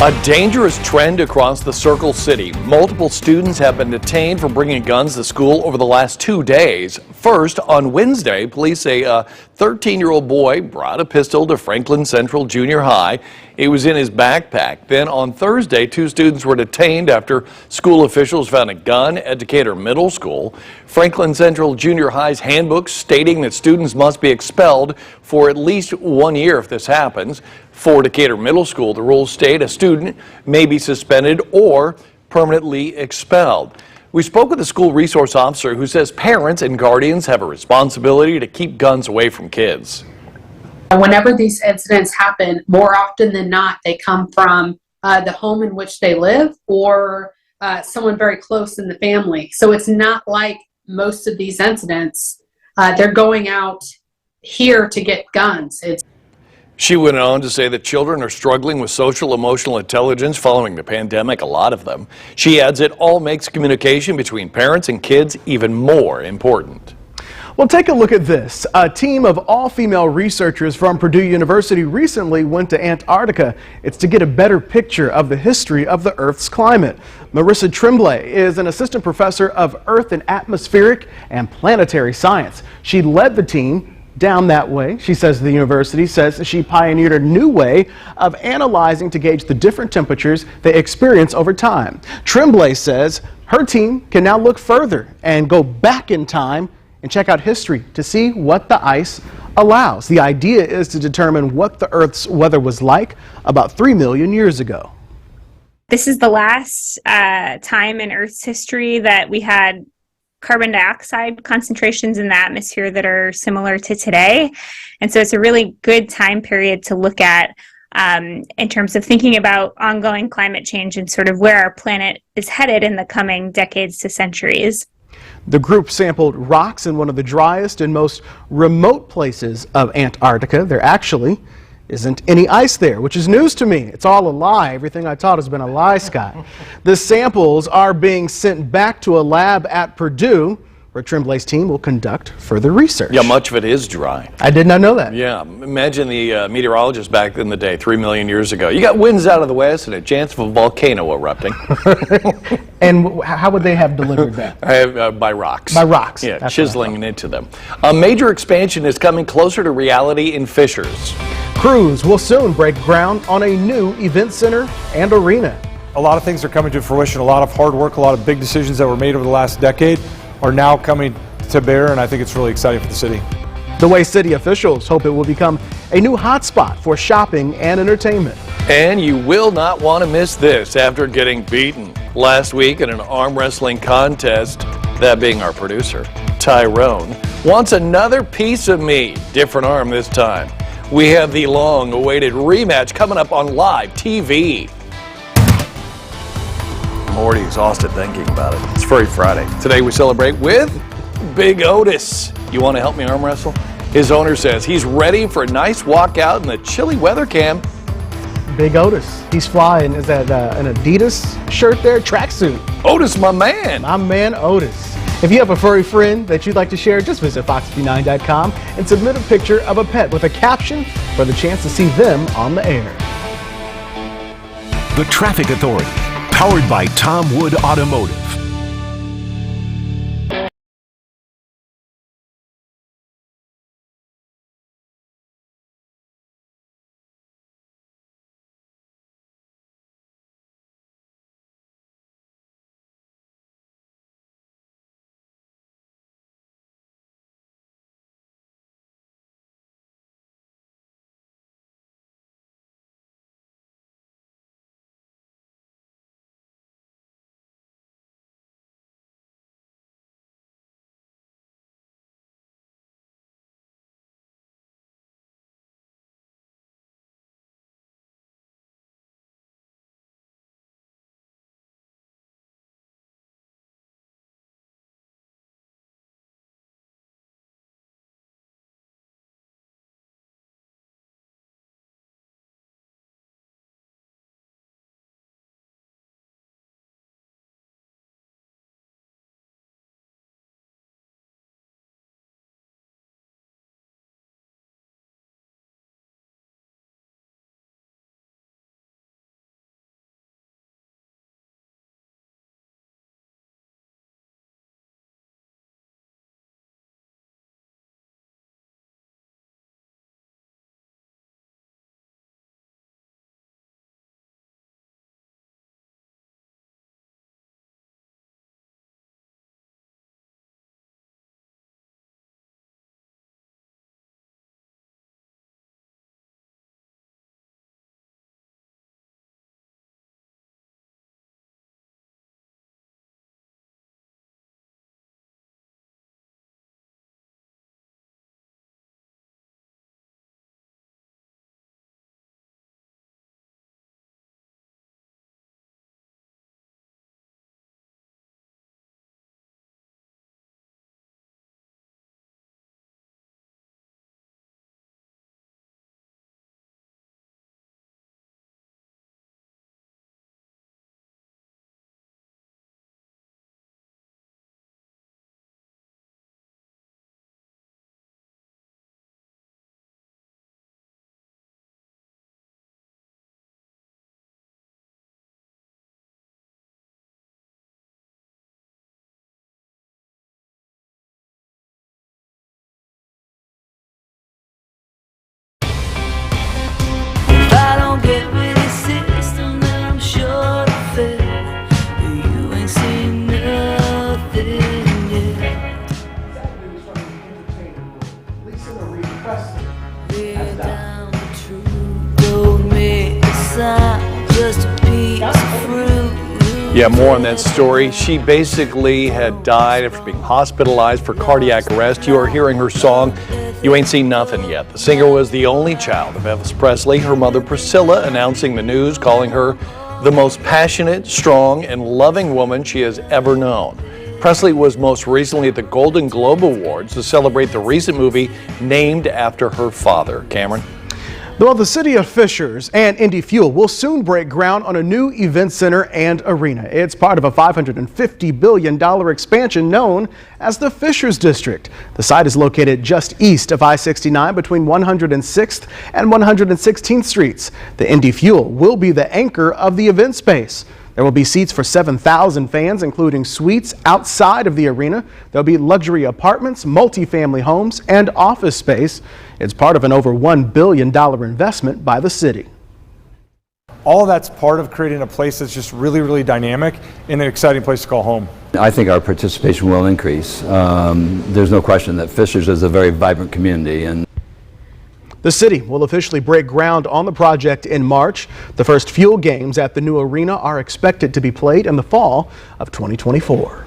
A dangerous trend across the Circle City. Multiple students have been detained for bringing guns to school over the last 2 days. First, on Wednesday, police say a 13-year-old boy brought a pistol to Franklin Central Junior High. It was in his backpack. Then on Thursday, 2 students were detained after school officials found a gun at Decatur Middle School. Franklin Central Junior High's handbook stating that students must be expelled for at least 1 year if this happens. For Decatur Middle School, the rules state a student may be suspended or permanently expelled. We spoke with a school resource officer who says parents and guardians have a responsibility to keep guns away from kids. Whenever these incidents happen, more often than not, they come from the home in which they live or someone very close in the family. So it's not like most of these incidents, they're going out here to get guns. She went on to say that children are struggling with social emotional intelligence following the pandemic, a lot of them. She adds it all makes communication between parents and kids even more important. Well, take a look at this. A team of all-female researchers from Purdue University recently went to Antarctica. It's to get a better picture of the history of the Earth's climate. Marissa Tremblay is an assistant professor of Earth and Atmospheric and Planetary Science. She led the team down that way. She says the university says she pioneered a new way of analyzing to gauge the different temperatures they experience over time. Tremblay says her team can now look further and go back in time and check out history to see what the ice allows. The idea is to determine what the Earth's weather was like about 3 million years ago. This is the last time in Earth's history that we had carbon dioxide concentrations in the atmosphere that are similar to today. And so it's a really good time period to look at in terms of thinking about ongoing climate change and sort of where our planet is headed in the coming decades to centuries. The group sampled rocks in one of the driest and most remote places of Antarctica. There actually isn't any ice there, which is news to me. It's all a lie. Everything I taught has been a lie, Scott. The samples are being sent back to a lab at Purdue, where Tremblay's team will conduct further research. Yeah, much of it is dry. I did not know that. Yeah, imagine the meteorologists back in the day, 3 million years ago. You got winds out of the west and a chance of a volcano erupting. And how would they have delivered that? By rocks. By rocks. Yeah, That's chiseling into them. A major expansion is coming closer to reality in Fishers. Crews will soon break ground on a new event center and arena. A lot of things are coming to fruition. A lot of hard work, a lot of big decisions that were made over the last decade are now coming to bear, and I think it's really exciting for the city. The way city officials hope it will become a new hotspot for shopping and entertainment. And you will not want to miss this after getting beaten last week in an arm wrestling contest. That being our producer, Tyrone, wants another piece of me. Different arm this time. We have the long-awaited rematch coming up on live TV. I'm already exhausted thinking about it. It's Furry Friday. Today we celebrate with Big Otis. You want to help me arm wrestle? His owner says he's ready for a nice walk out in the chilly weather, Cam. Big Otis. He's flying. Is that an Adidas shirt there? Tracksuit. Otis, my man. My man, Otis. If you have a furry friend that you'd like to share, just visit fox59.com and submit a picture of a pet with a caption for the chance to see them on the air. The Traffic Authority, powered by Tom Wood Automotive. Yeah, more on that story. She basically had died after being hospitalized for cardiac arrest. You are hearing her song, You Ain't Seen Nothing Yet. The singer was the only child of Elvis Presley. Her mother, Priscilla, announcing the news, calling her the most passionate, strong, and loving woman she has ever known. Presley was most recently at the Golden Globe Awards to celebrate the recent movie named after her father. Cameron? Well, the city of Fishers and Indy Fuel will soon break ground on a new event center and arena. It's part of a $550 billion expansion known as the Fishers District. The site is located just east of I-69 between 106th and 116th Streets. The Indy Fuel will be the anchor of the event space. There will be seats for 7,000 fans, including suites outside of the arena. There'll be luxury apartments, multifamily homes, and office space. It's part of an over $1 billion investment by the city. All of that's part of creating a place that's just really, really dynamic and an exciting place to call home. I think our participation will increase. There's no question that Fishers is a very vibrant community. And the city will officially break ground on the project in March. The first Fuel games at the new arena are expected to be played in the fall of 2024.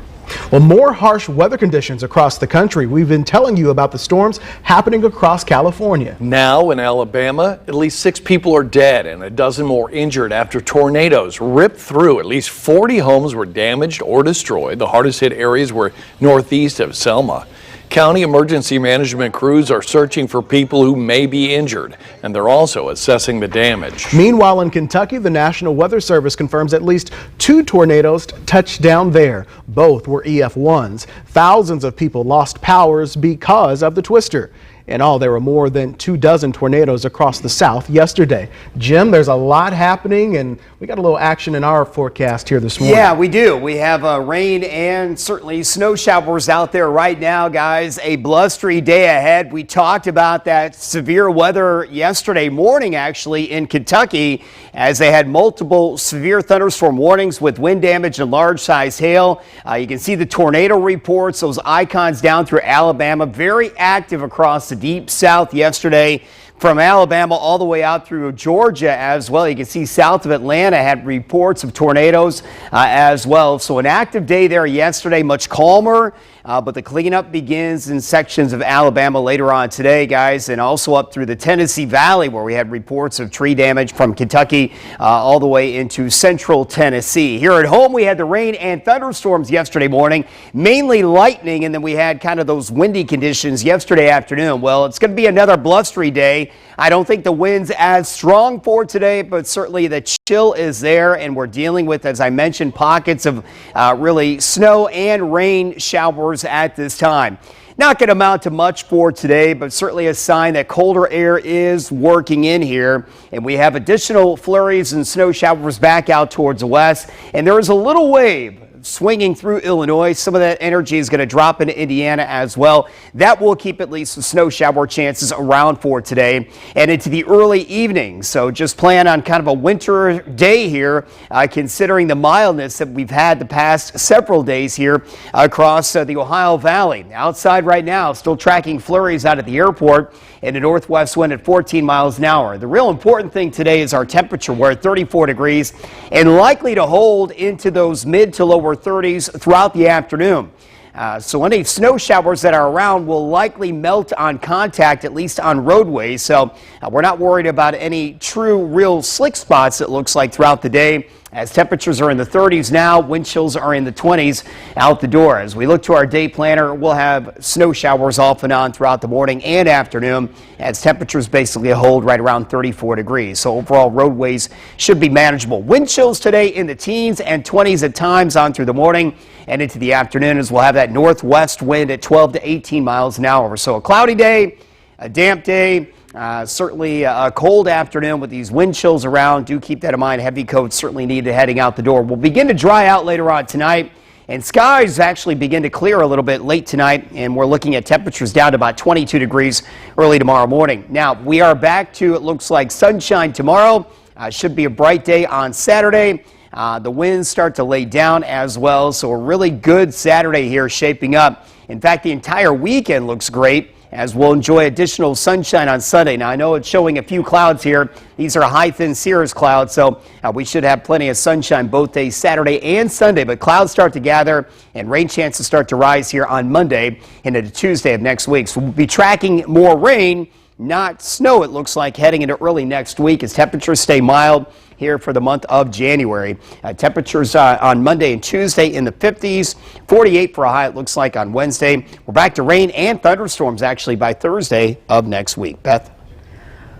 Well, more harsh weather conditions across the country. We've been telling you about the storms happening across California. Now in Alabama, at least 6 people are dead and a dozen more injured after tornadoes ripped through. At least 40 homes were damaged or destroyed. The hardest hit areas were northeast of Selma. County emergency management crews are searching for people who may be injured, and they're also assessing the damage. Meanwhile, in Kentucky, the National Weather Service confirms at least 2 tornadoes touched down there. Both were EF1s. Thousands of people lost powers because of the twister. In all, there were more than 24 tornadoes across the South yesterday. Jim, there's a lot happening, and we got a little action in our forecast here this morning. Yeah, we do. We have rain and certainly snow showers out there right now, guys. A blustery day ahead. We talked about that severe weather yesterday morning, actually, in Kentucky, as they had multiple severe thunderstorm warnings with wind damage and large size hail. You can see the tornado reports, those icons down through Alabama, very active across the deep south yesterday, from Alabama all the way out through Georgia as well. You can see south of Atlanta had reports of tornadoes as well. So an active day there yesterday, much calmer, but the cleanup begins in sections of Alabama later on today, guys, and also up through the Tennessee Valley, where we had reports of tree damage from Kentucky all the way into central Tennessee. Here at home, we had the rain and thunderstorms yesterday morning, mainly lightning, and then we had kind of those windy conditions yesterday afternoon. Well, it's going to be another blustery day. I don't think the wind's as strong for today, but certainly the chill is there, and we're dealing with, as I mentioned, pockets of really snow and rain showers at this time. Not going to amount to much for today, but certainly a sign that colder air is working in here, and we have additional flurries and snow showers back out towards the west, and there is a little wave swinging through Illinois. Some of that energy is going to drop into Indiana as well. That will keep at least the snow shower chances around for today and into the early evening. So just plan on kind of a winter day here, considering the mildness that we've had the past several days here across the Ohio Valley. Outside right now, still tracking flurries out at the airport and a northwest wind at 14 miles an hour. The real important thing today is our temperature. We're at 34 degrees and likely to hold into those mid to lower 30s throughout the afternoon. So any snow showers that are around will likely melt on contact, at least on roadways. So we're not worried about any true, real slick spots, it looks like, throughout the day, as temperatures are in the 30s now, wind chills are in the 20s out the door. As we look to our day planner, we'll have snow showers off and on throughout the morning and afternoon, as temperatures basically hold right around 34 degrees. So overall, roadways should be manageable. Wind chills today in the teens and 20s at times on through the morning and into the afternoon, as we'll have that northwest wind at 12 to 18 miles an hour. So a cloudy day, a damp day, certainly a cold afternoon with these wind chills around. Do keep that in mind. Heavy coats certainly needed heading out the door. We'll begin to dry out later on tonight, and skies actually begin to clear a little bit late tonight, and we're looking at temperatures down to about 22 degrees early tomorrow morning. Now, we are back to, it looks like, sunshine tomorrow. Should be a bright day on Saturday. The winds start to lay down as well, so a really good Saturday here shaping up. In fact, the entire weekend looks great, as we'll enjoy additional sunshine on Sunday. Now, I know it's showing a few clouds here. These are high, thin cirrus clouds, so we should have plenty of sunshine both days, Saturday and Sunday. But clouds start to gather, and rain chances start to rise here on Monday and into Tuesday of next week. So we'll be tracking more rain, not snow, it looks like, heading into early next week as temperatures stay mild here for the month of January. Temperatures on Monday and Tuesday in the 50s, 48 for a high, it looks like, on Wednesday. We're back to rain and thunderstorms actually by Thursday of next week. Beth?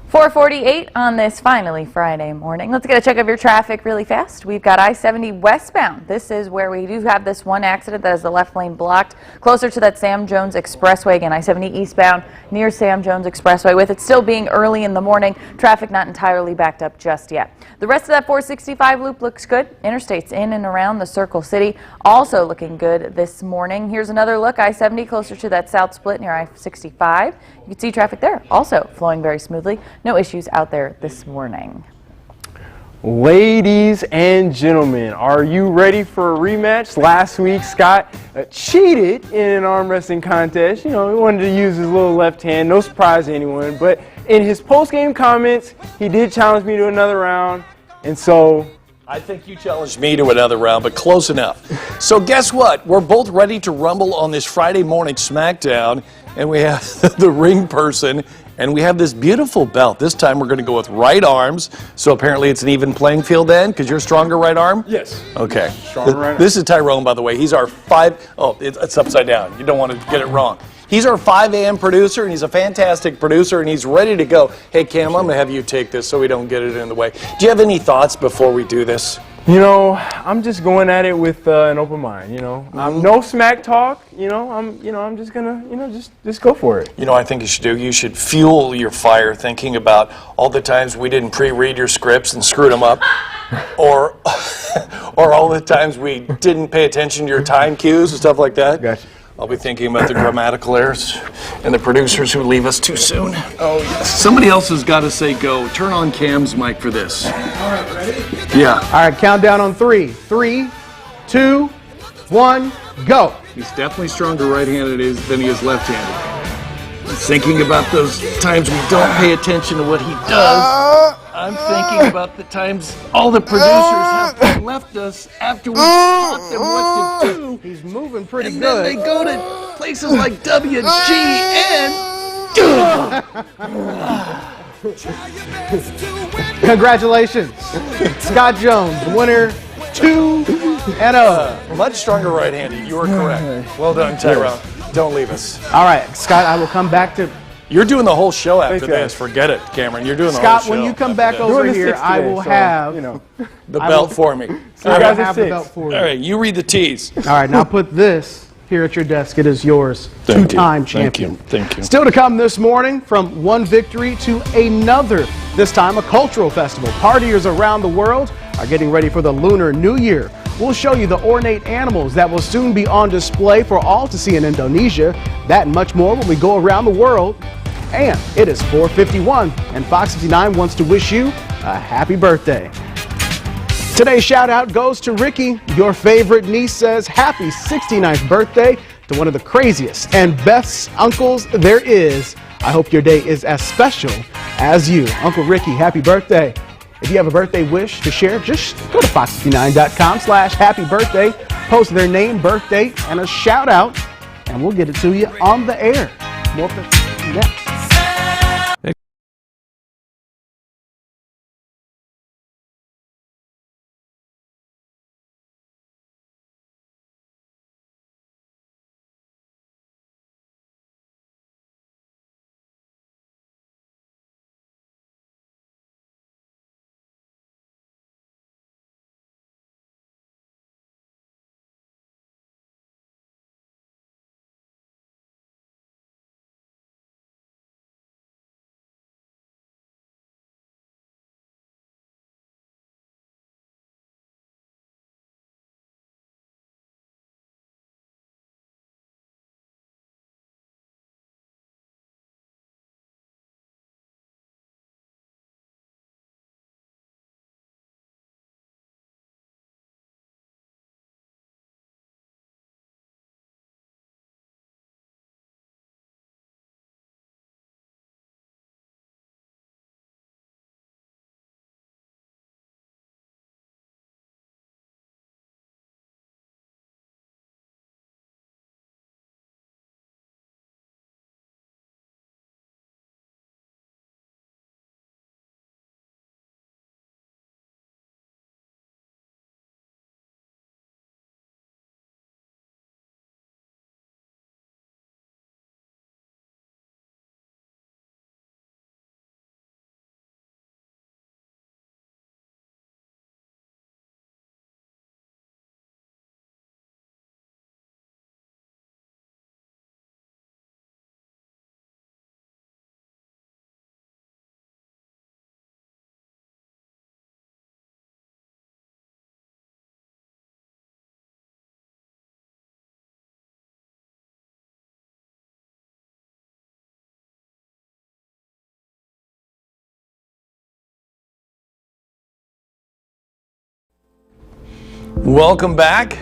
4:48 on this finally Friday morning. Let's get a check of your traffic really fast. We've got I-70 westbound. This is where we do have this one accident that has the left lane blocked closer to that Sam Jones Expressway. Again, I-70 eastbound near Sam Jones Expressway, with it still being early in the morning. Traffic not entirely backed up just yet. The rest of that 465 loop looks good. Interstates in and around the Circle City also looking good this morning. Here's another look. I-70 closer to that south split near I-65. You can see traffic there also flowing very smoothly. No issues out there this morning. Ladies and gentlemen, are you ready for a rematch? Last week, Scott cheated in an arm wrestling contest. You know, he wanted to use his little left hand. No surprise to anyone. But in his post-game comments, he did challenge me to another round. And so I think you challenged me to another round, but close enough. So guess what? We're both ready to rumble on this Friday morning SmackDown, and we have the ring person, and we have this beautiful belt. This time we're going to go with right arms. So apparently it's an even playing field then, because you're stronger right arm? Yes. Okay. Stronger right arm. This is Tyrone, by the way. He's our it's upside down. You don't want to get it wrong. He's our 5 a.m. producer, and he's a fantastic producer, and he's ready to go. Hey, Cam, I'm going to have you take this so we don't get it in the way. Do you have any thoughts before we do this? You know, I'm just going at it with an open mind. You know, no smack talk. I'm just gonna, just go for it. You know, I think you should do. You should fuel your fire thinking about all the times we didn't pre-read your scripts and screwed them up, or all the times we didn't pay attention to your time cues and stuff like that. Gotcha. I'll be thinking about the grammatical errors and the producers who leave us too soon. Oh, yes. Somebody else has got to say go. Turn on Cam's mic for this. All right, ready? Yeah. All right, countdown on 3. 3, 2, 1, go. He's definitely stronger right-handed than he is left-handed. He's thinking about those times we don't pay attention to what he does. I'm thinking about the times all the producers have left us after we taught them what to do. He's moving pretty and good. Then they go to places like WGN. Congratulations, Scott Jones, winner 2-0. Much stronger right-handed. You are correct. Well done, Tyrone. Don't leave us. All right, Scott, I will come back to... You're doing the whole show after Thanks, this. Forget it, Cameron. You're doing the Scott, whole show. when you come back over here, I will have the belt for me. I will have the belt for you. All right, you read the T's. All right, now put this here at your desk. It is yours. Two-time champion. Thank you. Still to come this morning, from one victory to another. This time, a cultural festival. Partiers around the world are getting ready for the Lunar New Year. We'll show you the ornate animals that will soon be on display for all to see in Indonesia. That and much more when we go around the world. And it is 4:51, and Fox 59 wants to wish you a happy birthday. Today's shout out goes to Ricky. Your favorite niece says happy 69th birthday to one of the craziest and best uncles there is. I hope your day is as special as you. Uncle Ricky, happy birthday. If you have a birthday wish to share, just go to fox59.com/happy birthday, post their name, birth date, and a shout out, and we'll get it to you on the air. More next. Welcome back.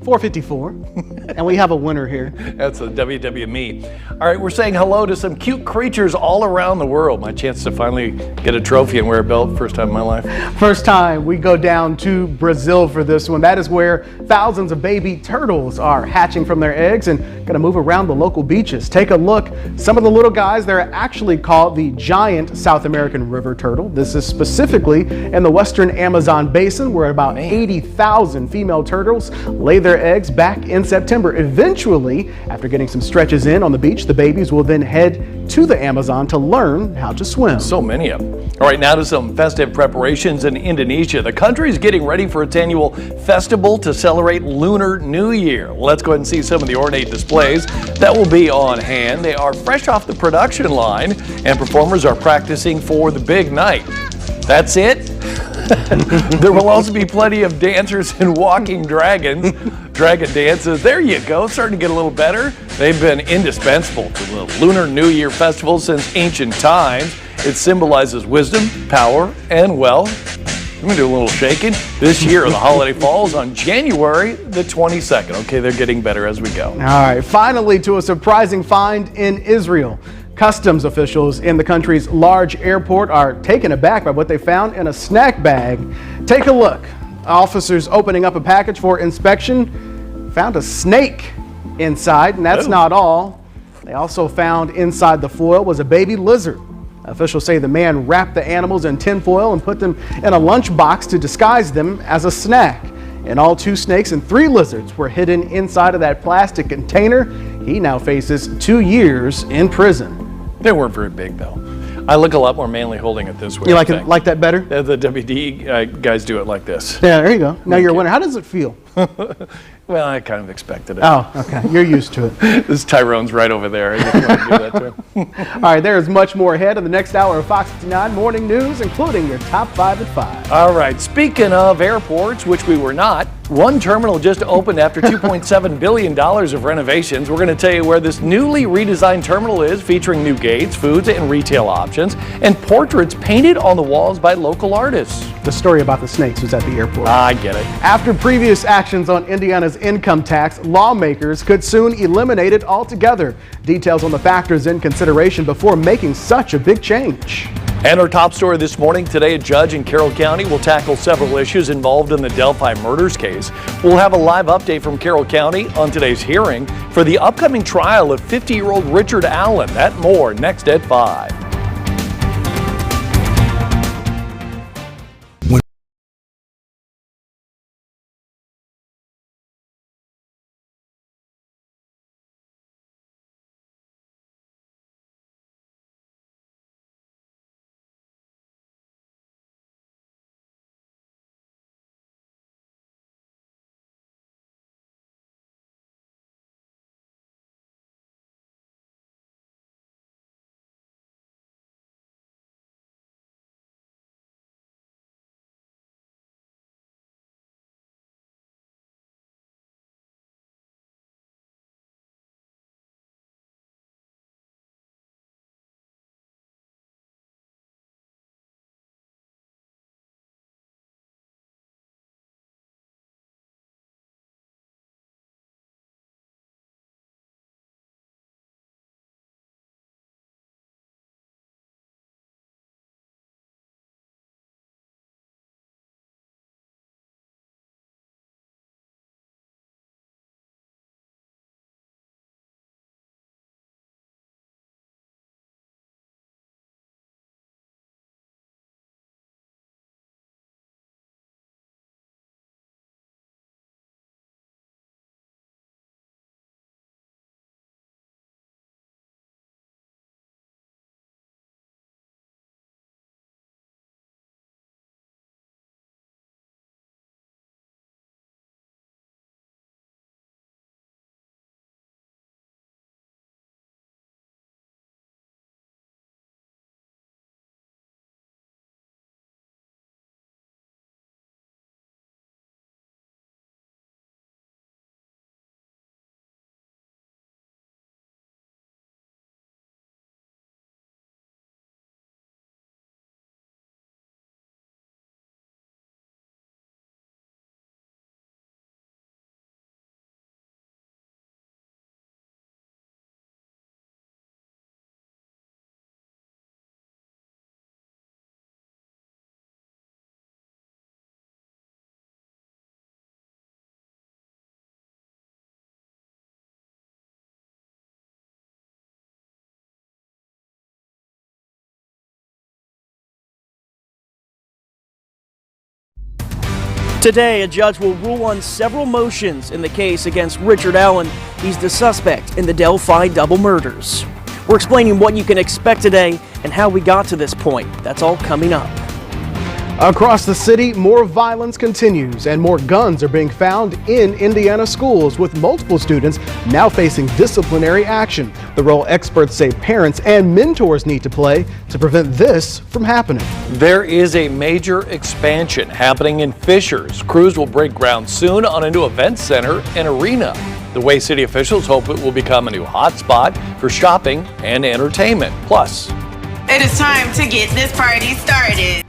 4:54, and we have a winner here. That's a WWME. All right, we're saying hello to some cute creatures all around the world. My chance to finally get a trophy and wear a belt, first time in my life. First time we go down to Brazil for this one. That is where thousands of baby turtles are hatching from their eggs and going to move around the local beaches. Take a look. Some of the little guys, they're actually called the giant South American river turtle. This is specifically in the western Amazon basin, where about 80,000 female turtles lay their their eggs back in September. Eventually, after getting some stretches in on the beach, the babies will then head to the Amazon to learn how to swim. So many of them. All right, now to some festive preparations in Indonesia. The country is getting ready for its annual festival to celebrate Lunar New Year. Let's go ahead and see some of the ornate displays that will be on hand. They are fresh off the production line, and performers are practicing for the big night. That's it? There will also be plenty of dancers and walking dragons. Dragon dances, there you go, starting to get a little better. They've been indispensable to the Lunar New Year festival since ancient times. It symbolizes wisdom, power, and wealth. I'm gonna do a little shaking. This year, the holiday falls on January the 22nd. Okay, they're getting better as we go. All right, finally to a surprising find in Israel. Customs officials in the country's large airport are taken aback by what they found in a snack bag. Take a look. Officers opening up a package for inspection found a snake inside, and that's not all. They also found inside the foil was a baby lizard. Officials say the man wrapped the animals in tinfoil and put them in a lunchbox to disguise them as a snack. In all, 2 snakes and 3 lizards were hidden inside of that plastic container. He now faces 2 years in prison. They weren't very big, though. I look a lot more manly holding it this way. You like that better? The WD guys do it like this. Yeah, there you go. Now you're a winner. How does it feel? Well, I kind of expected it. Oh, okay. You're used to it. This Tyrone's right over there. I just want to do that to him. All right, there is much more ahead in the next hour of Fox 59 Morning News, including your top 5 at 5. All right, speaking of airports, which we were not, one terminal just opened after $2.7 billion of renovations. We're going to tell you where this newly redesigned terminal is, featuring new gates, foods, and retail options, and portraits painted on the walls by local artists. The story about the snakes was at the airport. I get it. After previous actions on Indiana's income tax, lawmakers could soon eliminate it altogether. Details on the factors in consideration before making such a big change. And our top story this morning, today a judge in Carroll County will tackle several issues involved in the Delphi murders case. We'll have a live update from Carroll County on today's hearing for the upcoming trial of 50-year-old Richard Allen. That more next at 5. Today, a judge will rule on several motions in the case against Richard Allen. He's the suspect in the Delphi double murders. We're explaining what you can expect today and how we got to this point. That's all coming up. Across the city, more violence continues and more guns are being found in Indiana schools, with multiple students now facing disciplinary action. The role experts say parents and mentors need to play to prevent this from happening. There is a major expansion happening in Fishers. Crews will break ground soon on a new event center and arena. The way city officials hope it will become a new hotspot for shopping and entertainment. Plus, it is time to get this party started.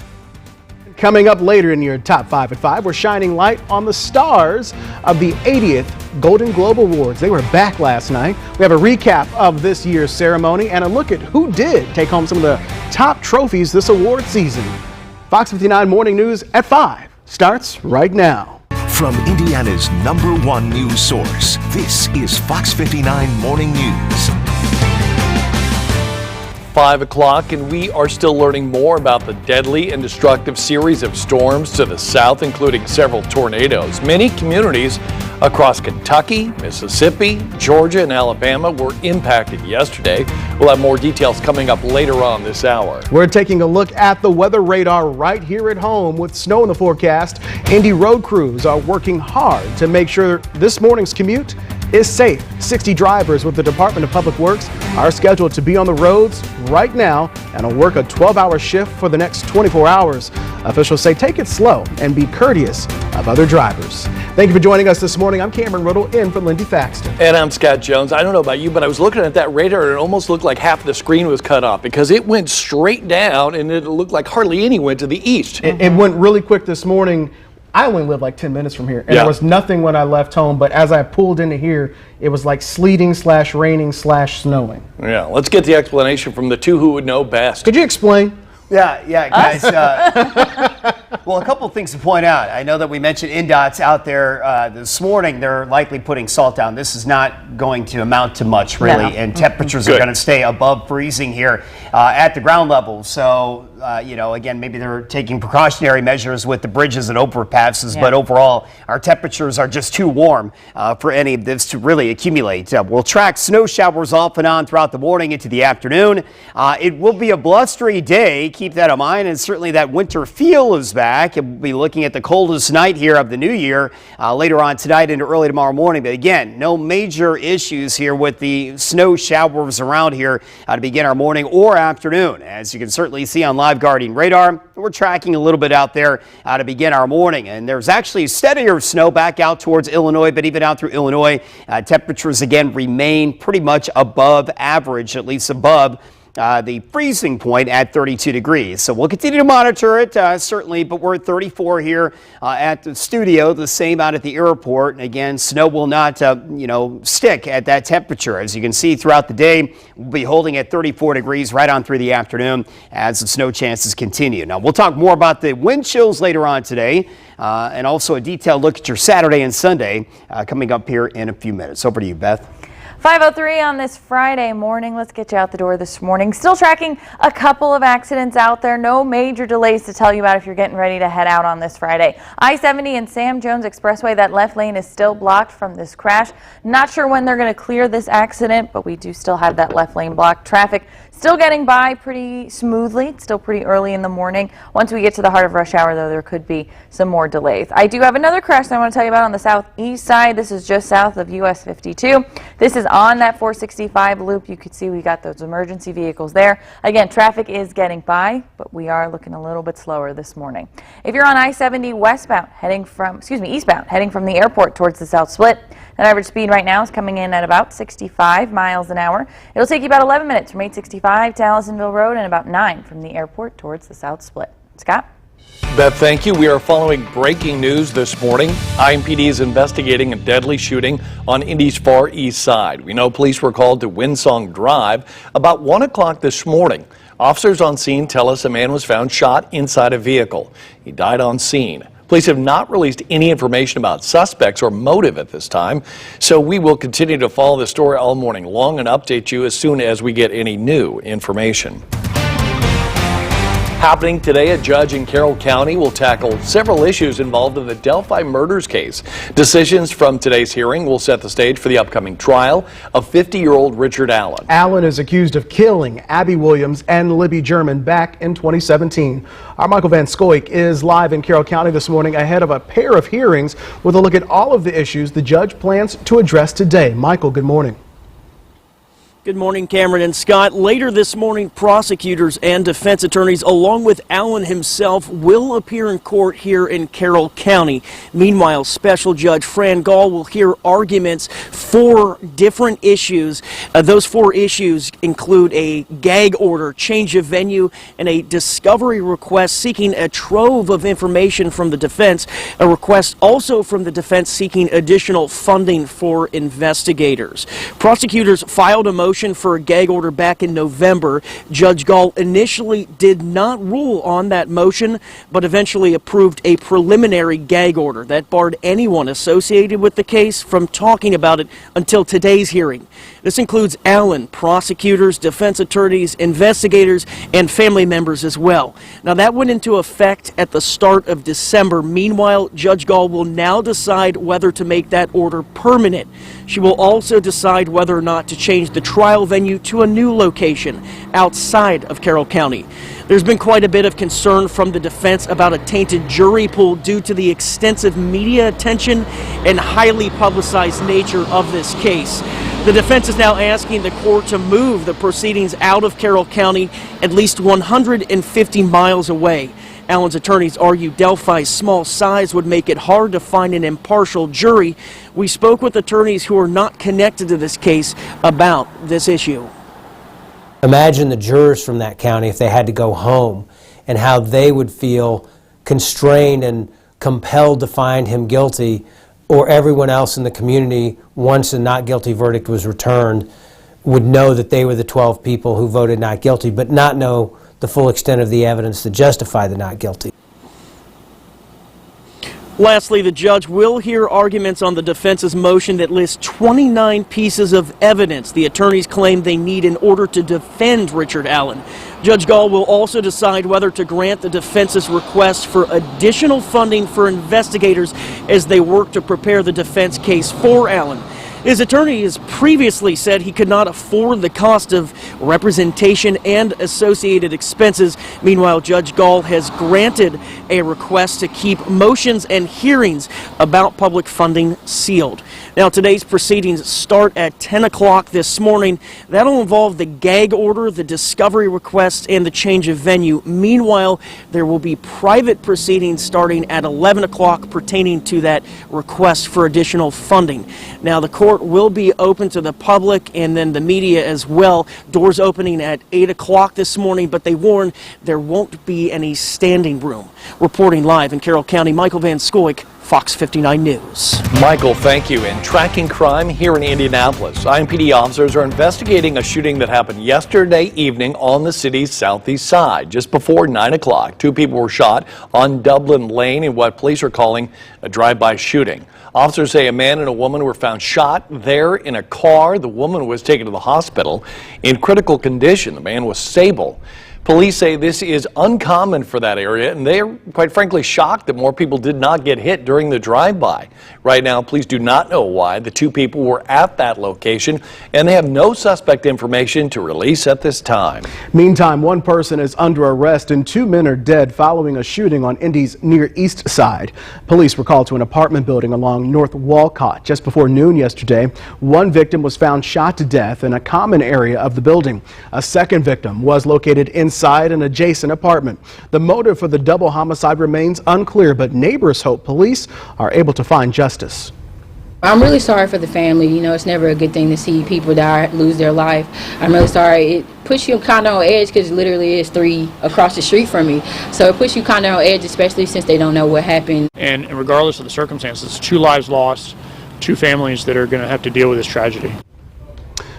Coming up later in your Top 5 at 5, we're shining light on the stars of the 80th Golden Globe Awards. They were back last night. We have a recap of this year's ceremony and a look at who did take home some of the top trophies this award season. Fox 59 Morning News at 5 starts right now. From Indiana's #1 news source, this is Fox 59 Morning News. 5 o'clock, and we are still learning more about the deadly and destructive series of storms to the south, including several tornadoes. Many communities across Kentucky, Mississippi, Georgia, and Alabama were impacted yesterday. We'll have more details coming up later on this hour. We're taking a look at the weather radar right here at home. With snow in the forecast, Indy road crews are working hard to make sure this morning's commute is safe. 60 drivers with the Department of Public Works are scheduled to be on the roads right now and will work a 12-hour shift for the next 24 hours. Officials say take it slow and be courteous of other drivers. Thank you for joining us this morning. I'm Cameron Ridle in for Lindy Thaxton. And I'm Scott Jones. I don't know about you, but I was looking at that radar and it almost looked like half the screen was cut off because it went straight down and it looked like hardly any went to the east. It went really quick this morning. I only live like 10 minutes from here, and there was nothing when I left home, but as I pulled into here, it was like sleeting / raining / snowing. Yeah, let's get the explanation from the two who would know best. Could you explain? Yeah, guys. Well, a couple of things to point out. I know that we mentioned INDOT's out there this morning. They're likely putting salt down. This is not going to amount to much, really, and temperatures are going to stay above freezing here at the ground level. So, again, maybe they're taking precautionary measures with the bridges and overpasses, but overall, our temperatures are just too warm for any of this to really accumulate. We'll track snow showers off and on throughout the morning into the afternoon. It will be a blustery day. Keep that in mind, and certainly that winter feel is back. We'll be looking at the coldest night here of the new year later on tonight into early tomorrow morning. But again, no major issues here with the snow showers around here to begin our morning or afternoon. As you can certainly see on live guarding radar, we're tracking a little bit out there to begin our morning. And there's actually steadier snow back out towards Illinois, but even out through Illinois, temperatures again remain pretty much above average, at least above the freezing point at 32 degrees. So we'll continue to monitor it, certainly, but we're at 34 here at the studio, the same out at the airport. And again, snow will not, stick at that temperature. As you can see throughout the day, we'll be holding at 34 degrees right on through the afternoon as the snow chances continue. Now, we'll talk more about the wind chills later on today, and also a detailed look at your Saturday and Sunday coming up here in a few minutes. Over to you, Beth. 5:03 on this Friday morning. Let's get you out the door this morning. Still tracking a couple of accidents out there. No major delays to tell you about if you're getting ready to head out on this Friday. I-70 and Sam Jones Expressway, that left lane is still blocked from this crash. Not sure when they're going to clear this accident, but we do still have that left lane blocked. Traffic still getting by pretty smoothly. It's still pretty early in the morning. Once we get to the heart of rush hour, though, there could be some more delays. I do have another crash that I want to tell you about on the southeast side. This is just south of US 52. This is on that 465 loop. You can see we got those emergency vehicles there. Again, traffic is getting by, but we are looking a little bit slower this morning. If you're on I-70 eastbound heading from the airport towards the South Split, that average speed right now is coming in at about 65 miles an hour. It'll take you about 11 minutes from 865 to Allisonville Road and about 9 from the airport towards the South Split. Scott? Beth, thank you. We are following breaking news this morning. IMPD is investigating a deadly shooting on Indy's far east side. We know police were called to Winsong Drive about 1 o'clock this morning. Officers on scene tell us a man was found shot inside a vehicle. He died on scene. Police have not released any information about suspects or motive at this time, so we will continue to follow the story all morning long and update you as soon as we get any new information. Happening today, a judge in Carroll County will tackle several issues involved in the Delphi murders case. Decisions from today's hearing will set the stage for the upcoming trial of 50-year-old Richard Allen. Allen is accused of killing Abby Williams and Libby German back in 2017. Our Michael Van Scoik is live in Carroll County this morning ahead of a pair of hearings with a look at all of the issues the judge plans to address today. Michael, good morning. Good morning, Cameron and Scott. Later this morning, prosecutors and defense attorneys, along with Allen himself, will appear in court here in Carroll County. Meanwhile, Special Judge Fran Gall will hear arguments for different issues. Those 4 issues include a gag order, change of venue, and a discovery request seeking a trove of information from the defense. A request also from the defense seeking additional funding for investigators. Prosecutors filed a motion for a gag order back in November. Judge Gall initially did not rule on that motion, but eventually approved a preliminary gag order that barred anyone associated with the case from talking about it until today's hearing. This includes Allen, prosecutors, defense attorneys, investigators, and family members as well. Now, that went into effect at the start of December. Meanwhile, Judge Gall will now decide whether to make that order permanent. She will also decide whether or not to change the trial venue to a new location outside of Carroll County. There's been quite a bit of concern from the defense about a tainted jury pool due to the extensive media attention and highly publicized nature of this case. The defense is now asking the court to move the proceedings out of Carroll County at least 150 miles away. Allen's attorneys argue Delphi's small size would make it hard to find an impartial jury. We spoke with attorneys who are not connected to this case about this issue. Imagine the jurors from that county if they had to go home and how they would feel constrained and compelled to find him guilty, or everyone else in the community, once a not guilty verdict was returned, would know that they were the 12 people who voted not guilty, but not know the full extent of the evidence to justify the not guilty. Lastly, the judge will hear arguments on the defense's motion that lists 29 pieces of evidence the attorneys claim they need in order to defend Richard Allen. Judge Gall will also decide whether to grant the defense's request for additional funding for investigators as they work to prepare the defense case for Allen. His attorney has previously said he could not afford the cost of representation and associated expenses. Meanwhile, Judge Gall has granted a request to keep motions and hearings about public funding sealed. Now, today's proceedings start at 10 o'clock this morning. That'll involve the gag order, the discovery request, and the change of venue. Meanwhile, there will be private proceedings starting at 11 o'clock pertaining to that request for additional funding. Now, the court will be open to the public and then the media as well. Doors opening at 8 o'clock this morning, but they warn there won't be any standing room. Reporting live in Carroll County, Michael Van Scoik, Fox 59 News. Michael, thank you. In tracking crime here in Indianapolis, IMPD officers are investigating a shooting that happened yesterday evening on the city's southeast side. Just before 9 o'clock, 2 people were shot on Dublin Lane in what police are calling a drive-by shooting. Officers say a man and a woman were found shot there in a car. The woman was taken to the hospital in critical condition. The man was stable. Police say this is uncommon for that area, and they are quite frankly shocked that more people did not get hit during the drive-by. Right now, police do not know why the 2 people were at that location, and they have no suspect information to release at this time. Meantime, 1 person is under arrest and 2 men are dead following a shooting on Indy's Near East Side. Police were called to an apartment building along North Walcott just before noon yesterday. 1 victim was found shot to death in a common area of the building. A second victim was located inside an adjacent apartment. The motive for the double homicide remains unclear, but neighbors hope police are able to find justice. I'm really sorry for the family. You know, it's never a good thing to see people die, lose their life. I'm really sorry. It puts you kind of on edge because it literally is 3 across the street from me. So it puts you kind of on edge, especially since they don't know what happened. And regardless of the circumstances, 2 lives lost, 2 families that are going to have to deal with this tragedy.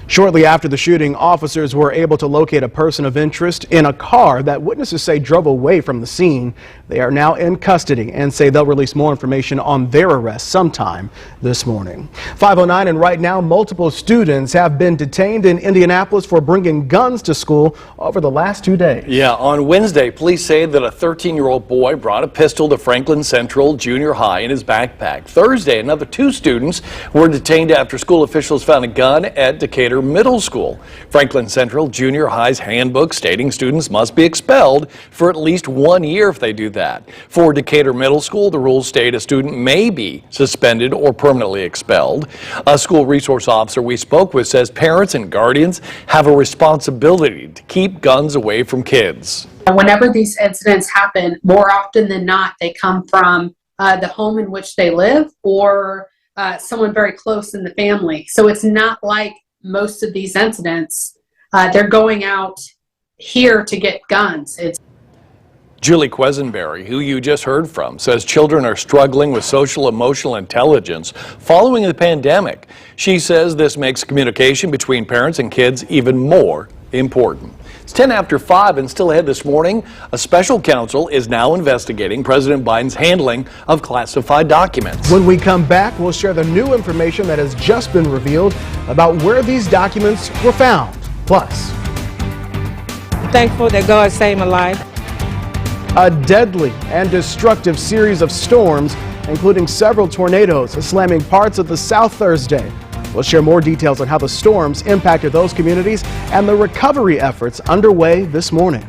Shortly after the shooting, officers were able to locate a person of interest in a car that witnesses say drove away from the scene. They are now in custody and say they'll release more information on their arrest sometime this morning. 5:09, and right now multiple students have been detained in Indianapolis for bringing guns to school over the last 2 days. Yeah, on Wednesday, police say that a 13-year-old boy brought a pistol to Franklin Central Junior High in his backpack. Thursday, another 2 students were detained after school officials found a gun at Decatur Middle School. Franklin Central Junior High's handbook stating students must be expelled for at least 1 year if they do that. For Decatur Middle School, the rules state a student may be suspended or permanently expelled. A school resource officer we spoke with says parents and guardians have a responsibility to keep guns away from kids. Whenever these incidents happen, more often than not, they come from the home in which they live or someone very close in the family. So it's not like most of these incidents, they're going out here to get guns. Julie Quesenberry, who you just heard from, says children are struggling with social emotional intelligence following the pandemic. She says this makes communication between parents and kids even more important. It's 10 after 5, and still ahead this morning, a special counsel is now investigating President Biden's handling of classified documents. When we come back, we'll share the new information that has just been revealed about where these documents were found. Plus, thankful that God saved my life. A deadly and destructive series of storms, including several tornadoes, slamming parts of the South Thursday. We'll share more details on how the storms impacted those communities and the recovery efforts underway this morning.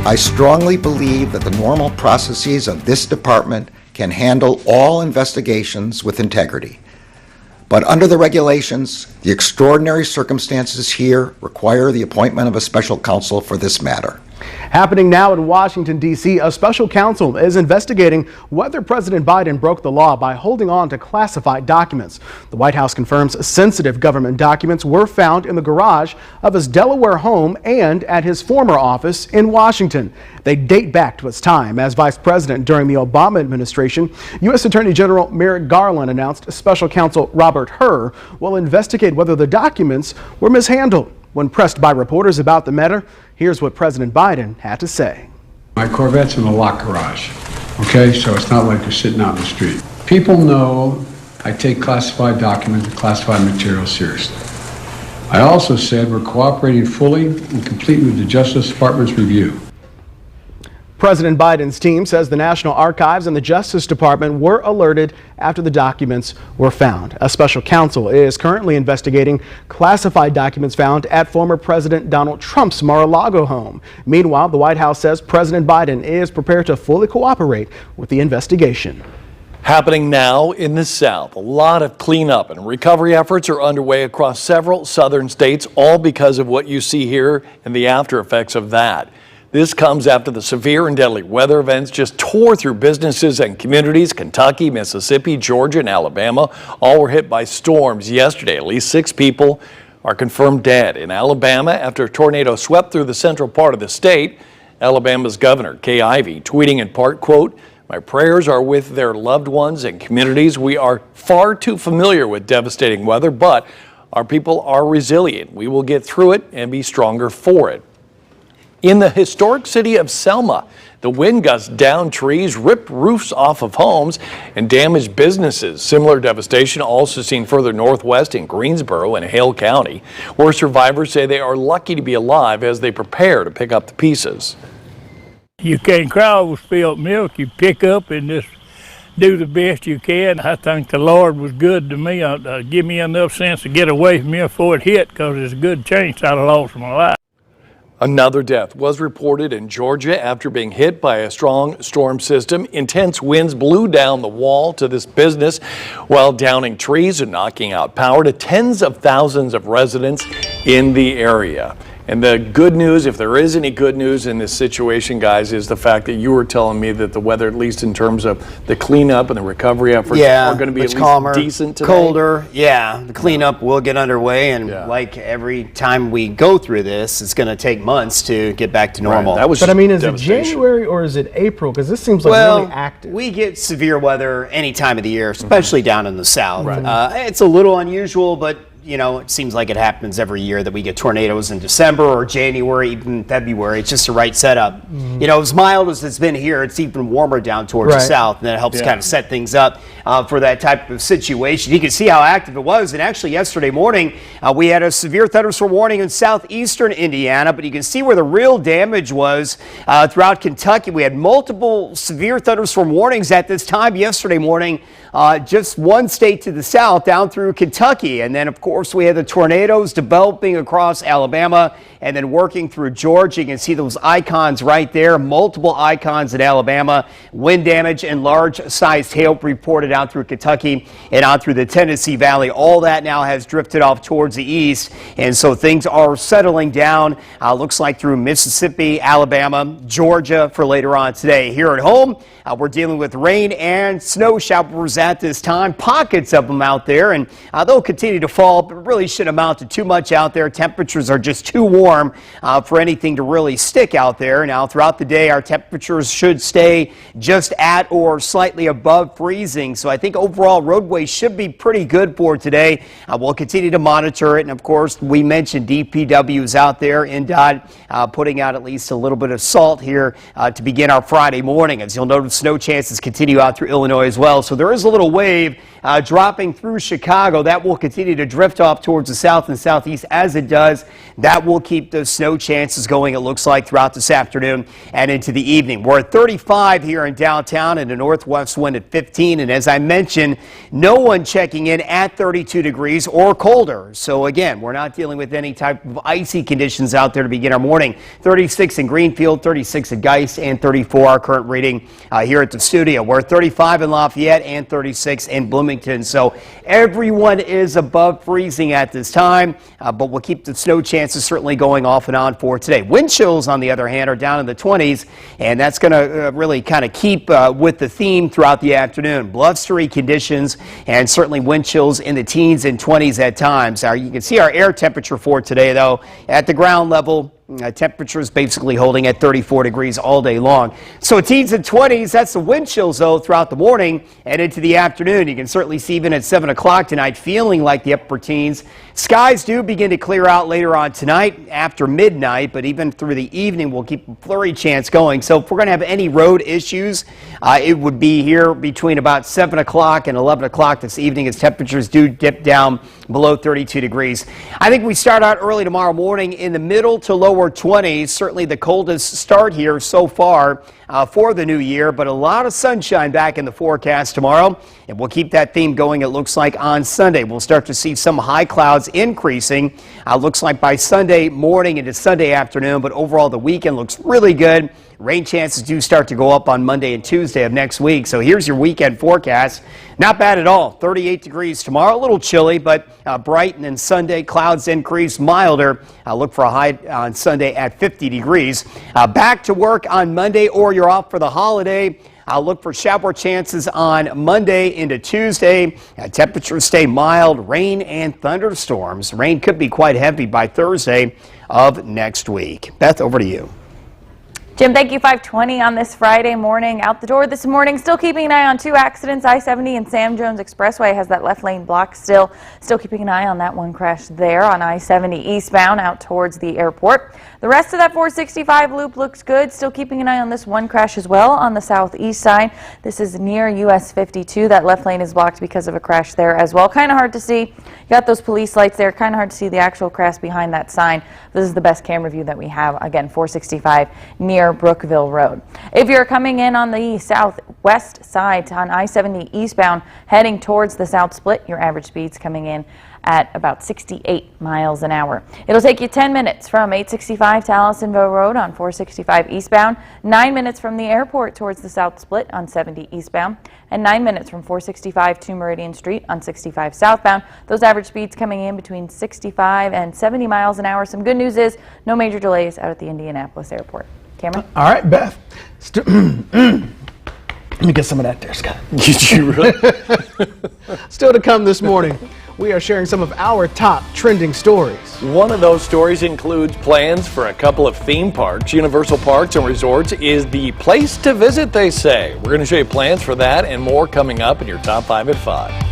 I strongly believe that the normal processes of this department can handle all investigations with integrity. But under the regulations, the extraordinary circumstances here require the appointment of a special counsel for this matter. Happening now in Washington, D.C., a special counsel is investigating whether President Biden broke the law by holding on to classified documents. The White House confirms sensitive government documents were found in the garage of his Delaware home and at his former office in Washington. They date back to his time as vice president during the Obama administration. U.S. Attorney General Merrick Garland announced special counsel Robert Hur will investigate whether the documents were mishandled. When pressed by reporters about the matter, here's what President Biden had to say. My Corvette's in a locked garage, okay? So it's not like they're sitting out in the street. People know I take classified documents and classified material seriously. I also said we're cooperating fully and completely with the Justice Department's review. President Biden's team says the National Archives and the Justice Department were alerted after the documents were found. A special counsel is currently investigating classified documents found at former President Donald Trump's Mar-a-Lago home. Meanwhile, the White House says President Biden is prepared to fully cooperate with the investigation. Happening now in the South, a lot of cleanup and recovery efforts are underway across several southern states, all because of what you see here and the after effects of that. This comes after the severe and deadly weather events just tore through businesses and communities. Kentucky, Mississippi, Georgia, and Alabama all were hit by storms yesterday. At least 6 people are confirmed dead. In Alabama, after a tornado swept through the central part of the state, Alabama's Governor Kay Ivey tweeting in part, quote, "My prayers are with their loved ones and communities. We are far too familiar with devastating weather, but our people are resilient. We will get through it and be stronger for it." In the historic city of Selma, the wind gusts down trees, ripped roofs off of homes, and damaged businesses. Similar devastation also seen further northwest in Greensboro and Hale County, where survivors say they are lucky to be alive as they prepare to pick up the pieces. You can't cry over spilled milk. You pick up and just do the best you can. I think the Lord was good to me. Give me enough sense to get away from here before it hit, because there's a good chance I'd have lost my life. Another death was reported in Georgia after being hit by a strong storm system. Intense winds blew down the wall to this business while downing trees and knocking out power to tens of thousands of residents in the area. And the good news, if there is any good news in this situation, guys, is the fact that you were telling me that the weather, at least in terms of the cleanup and the recovery efforts, are going to be at least calmer, decent today. Colder. Yeah, the cleanup will get underway, and like every time we go through this, it's going to take months to get back to normal. That was but I mean, is it January or is it April? Because this seems like really active. We get severe weather any time of the year, especially down in the South. It's a little unusual, but you know, it seems like it happens every year that we get tornadoes in December or January, even February. It's just the right setup. You know, as mild as it's been here, it's even warmer down towards the south, and that helps kind of set things up for that type of situation. You can see how active it was, and actually yesterday morning we had a severe thunderstorm warning in southeastern Indiana, but you can see where the real damage was throughout Kentucky. We had multiple severe thunderstorm warnings at this time yesterday morning, just one state to the south down through Kentucky, and then of course we had the tornadoes developing across Alabama and then working through Georgia. You can see those icons right there, multiple icons in Alabama. Wind damage and large-sized hail reported out through Kentucky and out through the Tennessee Valley. All that now has drifted off towards the east, and so things are settling down. Looks like through Mississippi, Alabama, Georgia for later on today. Here at home, we're dealing with rain and snow showers at this time. Pockets of them out there, and they'll continue to fall, but really shouldn't amount to too much out there. Temperatures are just too warm for anything to really stick out there. Now, throughout the day, our temperatures should stay just at or slightly above freezing. So I think overall roadways should be pretty good for today. We'll continue to monitor it. And of course, we mentioned DPW's out there in DOT putting out at least a little bit of salt here to begin our Friday morning. As you'll notice, snow chances continue out through Illinois as well. So there is a little wave dropping through Chicago. That will continue to drift off towards the south and southeast as it does. That will keep those snow chances going, it looks like, throughout this afternoon and into the evening. We're at 35 here in downtown and a northwest wind at 15. And as I mentioned, no one checking in at 32 degrees or colder. So again, we're not dealing with any type of icy conditions out there to begin our morning. 36 in Greenfield, 36 at Geist, and 34 our current reading here at the studio. We're at 35 in Lafayette and 30 36 in Bloomington. So everyone is above freezing at this time, but we'll keep the snow chances certainly going off and on for today. Wind chills, on the other hand, are down in the 20s, and that's going to really kind of keep with the theme throughout the afternoon. Blustery conditions and certainly wind chills in the teens and 20s at times. You can see our air temperature for today, though, at the ground level. Temperatures basically holding at 34 degrees all day long. So teens and 20s, that's the wind chills, though, throughout the morning and into the afternoon. You can certainly see even at 7 o'clock tonight feeling like the upper teens. Skies do begin to clear out later on tonight after midnight, but even through the evening we'll keep a flurry chance going. So if we're going to have any road issues, it would be here between about 7 o'clock and 11 o'clock this evening as temperatures do dip down below 32 degrees. I think we start out early tomorrow morning in the middle to lower 20s, certainly the coldest start here so far for the new year, but a lot of sunshine back in the forecast tomorrow, and we'll keep that theme going, it looks like, on Sunday. We'll start to see some high clouds increasing, looks like by Sunday morning into Sunday afternoon, but overall the weekend looks really good. Rain chances do start to go up on Monday and Tuesday of next week. So here's your weekend forecast. Not bad at all. 38 degrees tomorrow. A little chilly, but bright. And then Sunday, clouds increase, milder. Look for a high on Sunday at 50 degrees. Back to work on Monday, or you're off for the holiday. I'll look for shower chances on Monday into Tuesday. Temperatures stay mild. Rain and thunderstorms. Rain could be quite heavy by Thursday of next week. Beth, over to you. Jim, thank you. 5:20 on this Friday morning. Out the door this morning, still keeping an eye on 2 accidents. I-70 and Sam Jones Expressway has that left lane blocked still. Still keeping an eye on that one crash there on I-70 eastbound out towards the airport. The rest of that 465 loop looks good. Still keeping an eye on this one crash as well on the southeast side. This is near US 52. That left lane is blocked because of a crash there as well. Kind of hard to see. You got those police lights there. Kind of hard to see the actual crash behind that sign. This is the best camera view that we have. Again, 465 near Brookville Road. If you're coming in on the southwest side on I-70 eastbound heading towards the South Split, your average speed's coming in at about 68 miles an hour. It'll take you 10 minutes from 865 to Allisonville Road on 465 eastbound, 9 minutes from the airport towards the South Split on 70 eastbound, and 9 minutes from 465 to Meridian Street on 65 southbound. Those average speeds coming in between 65 and 70 miles an hour. Some good news is no major delays out at the Indianapolis airport. Cameron? All right, Beth. Let me get some of that there, Scott. Did you really? Still to come this morning, we are sharing some of our top trending stories. One of those stories includes plans for a couple of theme parks. Universal Parks and Resorts is the place to visit, they say. We're going to show you plans for that and more coming up in your Top 5 at 5.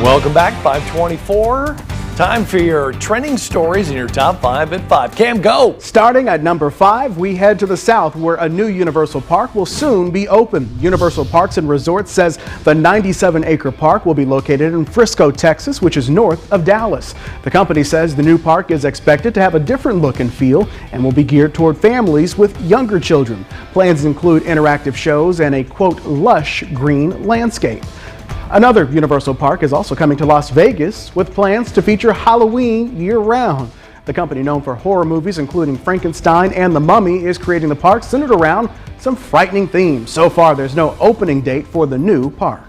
Welcome back, 524. Time for your trending stories in your top 5 at 5. Cam, go! Starting at number 5, we head to the south where a new Universal Park will soon be open. Universal Parks and Resorts says the 97-acre park will be located in Frisco, Texas, which is north of Dallas. The company says the new park is expected to have a different look and feel and will be geared toward families with younger children. Plans include interactive shows and a, quote, lush green landscape. Another Universal Park is also coming to Las Vegas with plans to feature Halloween year-round. The company, known for horror movies including Frankenstein and The Mummy, is creating the park centered around some frightening themes. So far, there's no opening date for the new park.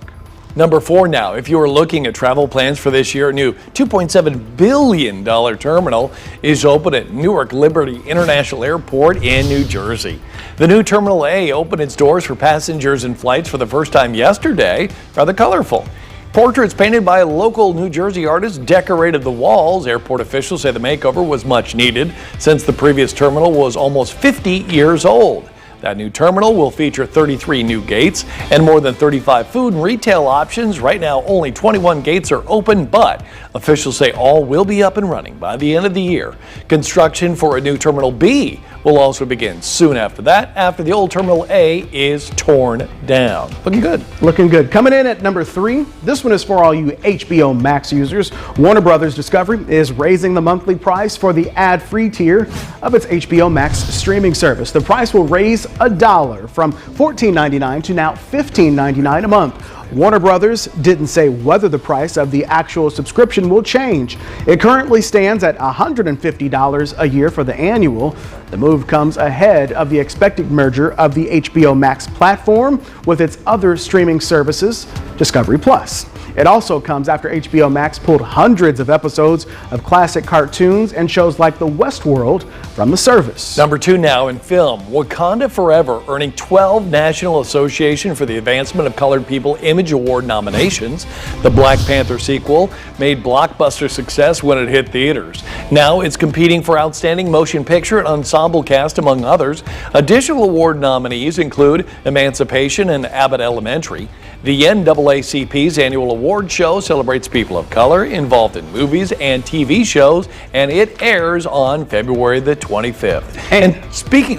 Number 4 now. If you are looking at travel plans for this year, a new $2.7 billion terminal is open at Newark Liberty International Airport in New Jersey. The new Terminal A opened its doors for passengers and flights for the first time yesterday. Rather colorful. Portraits painted by local New Jersey artists decorated the walls. Airport officials say the makeover was much needed since the previous terminal was almost 50 years old. That new terminal will feature 33 new gates and more than 35 food and retail options. Right now, only 21 gates are open, but officials say all will be up and running by the end of the year. Construction for a new Terminal B will also begin soon after that, after the old Terminal A is torn down. Looking good. Looking good. Coming in at number 3, this one is for all you HBO Max users. Warner Brothers Discovery is raising the monthly price for the ad-free tier of its HBO Max streaming service. The price will raise $1 from $14.99 to now $15.99 a month. Warner Brothers didn't say whether the price of the actual subscription will change. It currently stands at $150 a year for the annual. The move comes ahead of the expected merger of the HBO Max platform with its other streaming services, Discovery Plus. It also comes after HBO Max pulled hundreds of episodes of classic cartoons and shows like The Westworld from the service. Number 2 now in film. Wakanda Forever earning 12 National Association for the Advancement of Colored People Image Award nominations. The Black Panther sequel made blockbuster success when it hit theaters. Now it's competing for Outstanding Motion Picture and Ensemble Cast, among others. Additional award nominees include Emancipation and Abbott Elementary. The NAACP's annual award show celebrates people of color involved in movies and TV shows, and it airs on February the 25th. And speaking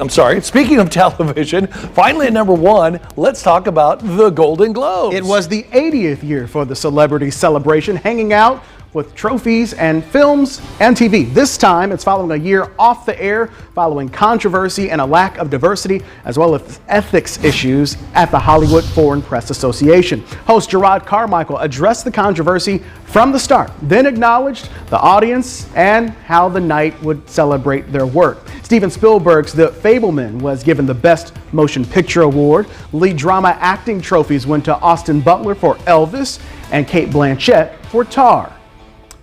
of television, finally at number 1, let's talk about the Golden Globes. It was the 80th year for the celebrity celebration, hanging out with trophies and films and TV. This time, it's following a year off the air, following controversy and a lack of diversity, as well as ethics issues at the Hollywood Foreign Press Association. Host Gerard Carmichael addressed the controversy from the start, then acknowledged the audience and how the night would celebrate their work. Steven Spielberg's The Fabelman was given the Best Motion Picture Award. Lead drama acting trophies went to Austin Butler for Elvis and Cate Blanchett for Tar.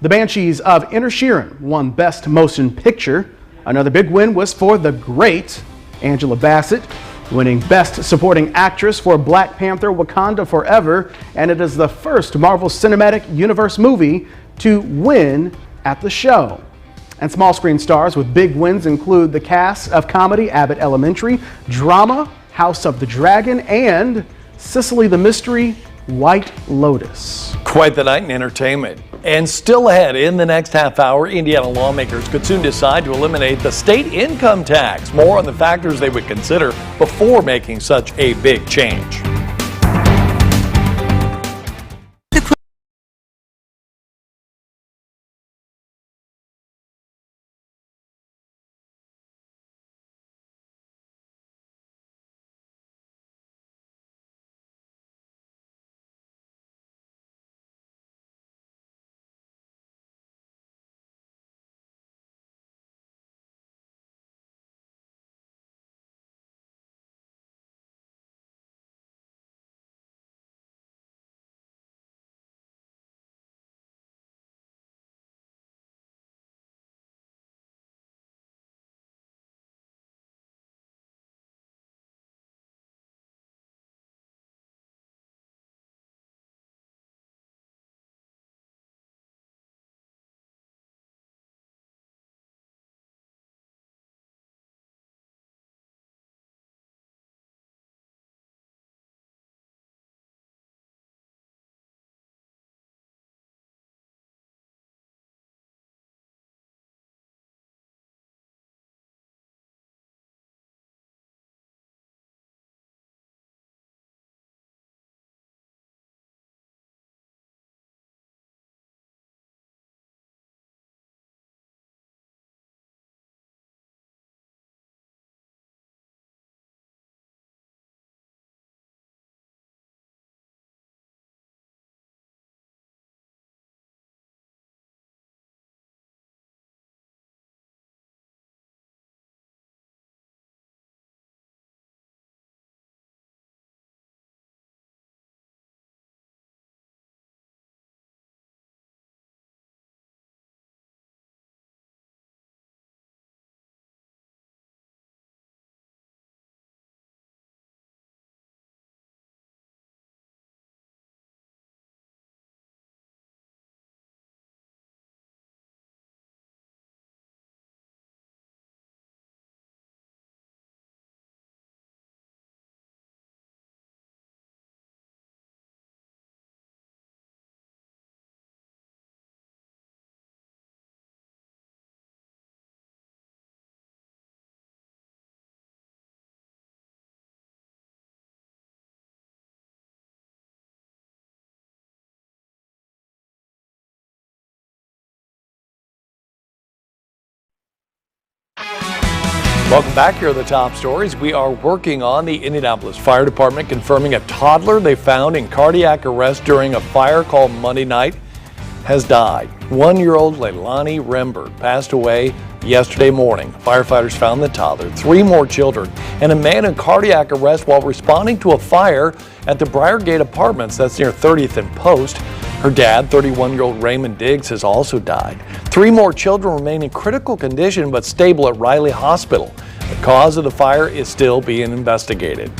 The Banshees of Inisherin won Best Motion Picture. Another big win was for the great Angela Bassett, winning Best Supporting Actress for Black Panther Wakanda Forever, and it is the first Marvel Cinematic Universe movie to win at the show. And small screen stars with big wins include the cast of comedy Abbott Elementary, drama House of the Dragon, and Cicely the Mystery White Lotus. Quite the night in entertainment. And still ahead in the next half hour, Indiana lawmakers could soon decide to eliminate the state income tax. More on the factors they would consider before making such a big change. Welcome back. Here are the top stories. We are working on the Indianapolis Fire Department confirming a toddler they found in cardiac arrest during a fire call Monday night has died. 1-year-old Leilani Rembert passed away yesterday morning. Firefighters found the toddler, 3 more children, and a man in cardiac arrest while responding to a fire at the Briargate Apartments. That's near 30th and Post. Her dad, 31-year-old Raymond Diggs, has also died. 3 more children remain in critical condition but stable at Ridle Hospital. The cause of the fire is still being investigated.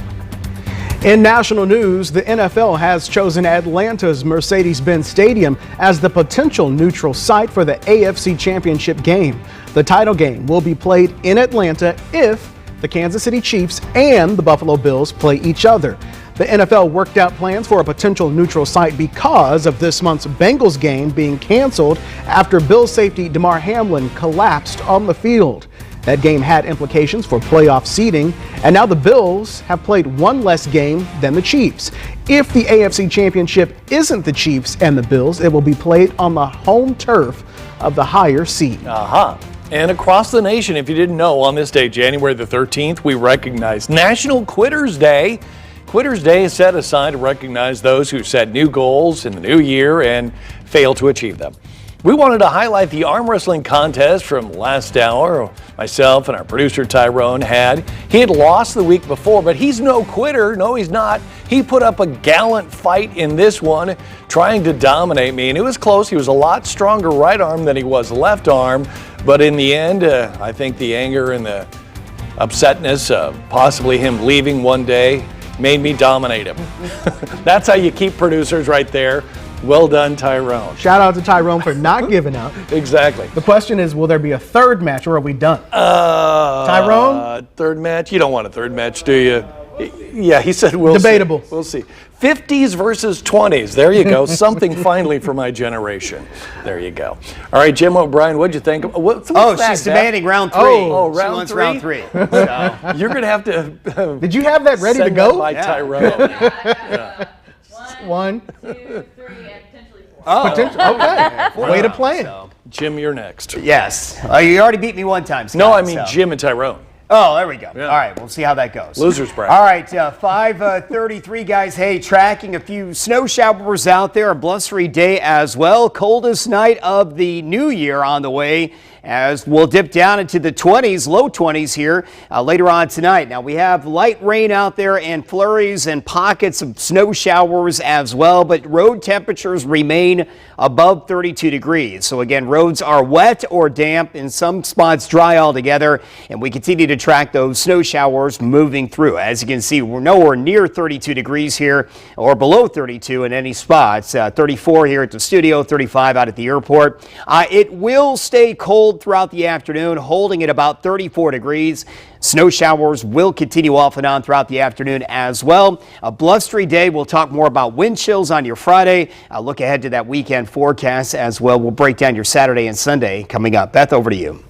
In national news, the NFL has chosen Atlanta's Mercedes-Benz Stadium as the potential neutral site for the AFC Championship game. The title game will be played in Atlanta if the Kansas City Chiefs and the Buffalo Bills play each other. The NFL worked out plans for a potential neutral site because of this month's Bengals game being canceled after Bills safety Damar Hamlin collapsed on the field. That game had implications for playoff seeding, and now the Bills have played 1 less game than the Chiefs. If the AFC Championship isn't the Chiefs and the Bills, it will be played on the home turf of the higher seed. And across the nation, if you didn't know, on this day, January the 13th, we recognize National Quitters Day. Quitters Day is set aside to recognize those who set new goals in the new year and fail to achieve them. We wanted to highlight the arm wrestling contest from last hour. Myself and our producer Tyrone he had lost the week before, but he's no quitter. No, he's not. He put up a gallant fight in this one, trying to dominate me, and it was close. He was a lot stronger right arm than he was left arm, but in the end, I think the anger and the upsetness of possibly him leaving one day made me dominate him. That's how you keep producers right there. Well done, Tyrone. Shout out to Tyrone for not giving up. Exactly. The question is, will there be a third match or are we done? Tyrone? Third match? You don't want a third match, do you? Yeah, he said we'll Debatable. See. We'll see. 50s versus 20s. There you go. Something finally for my generation. There you go. All right, Jim O'Brien, what'd you think? She's demanding round 3. Round 3? She wants round 3. So. You're going to have to... Did you have that ready to go? By Tyrone. 1, 2, 3, and potentially 4. Potentially, okay. Way to play it. So. Jim, you're next. Yes. You already beat me one time, Scott. No, I mean Jim and Tyrone. Oh, there we go. Yeah. All right, we'll see how that goes. Losers bracket. All right, 5:33, guys. Hey, tracking a few snow showers out there. A blustery day as well. Coldest night of the new year on the way, as we'll dip down into the 20s, low 20s here later on tonight. Now, we have light rain out there and flurries and pockets of snow showers as well, but road temperatures remain above 32 degrees. So, again, roads are wet or damp, in some spots dry altogether, and we continue to track those snow showers moving through. As you can see, we're nowhere near 32 degrees here or below 32 in any spots. 34 here at the studio, 35 out at the airport. It will stay cold throughout the afternoon, holding at about 34 degrees. Snow showers will continue off and on throughout the afternoon as well. A blustery day. We'll talk more about wind chills on your Friday. Look ahead to that weekend forecast as well. We'll break down your Saturday and Sunday coming up. Beth, over to you.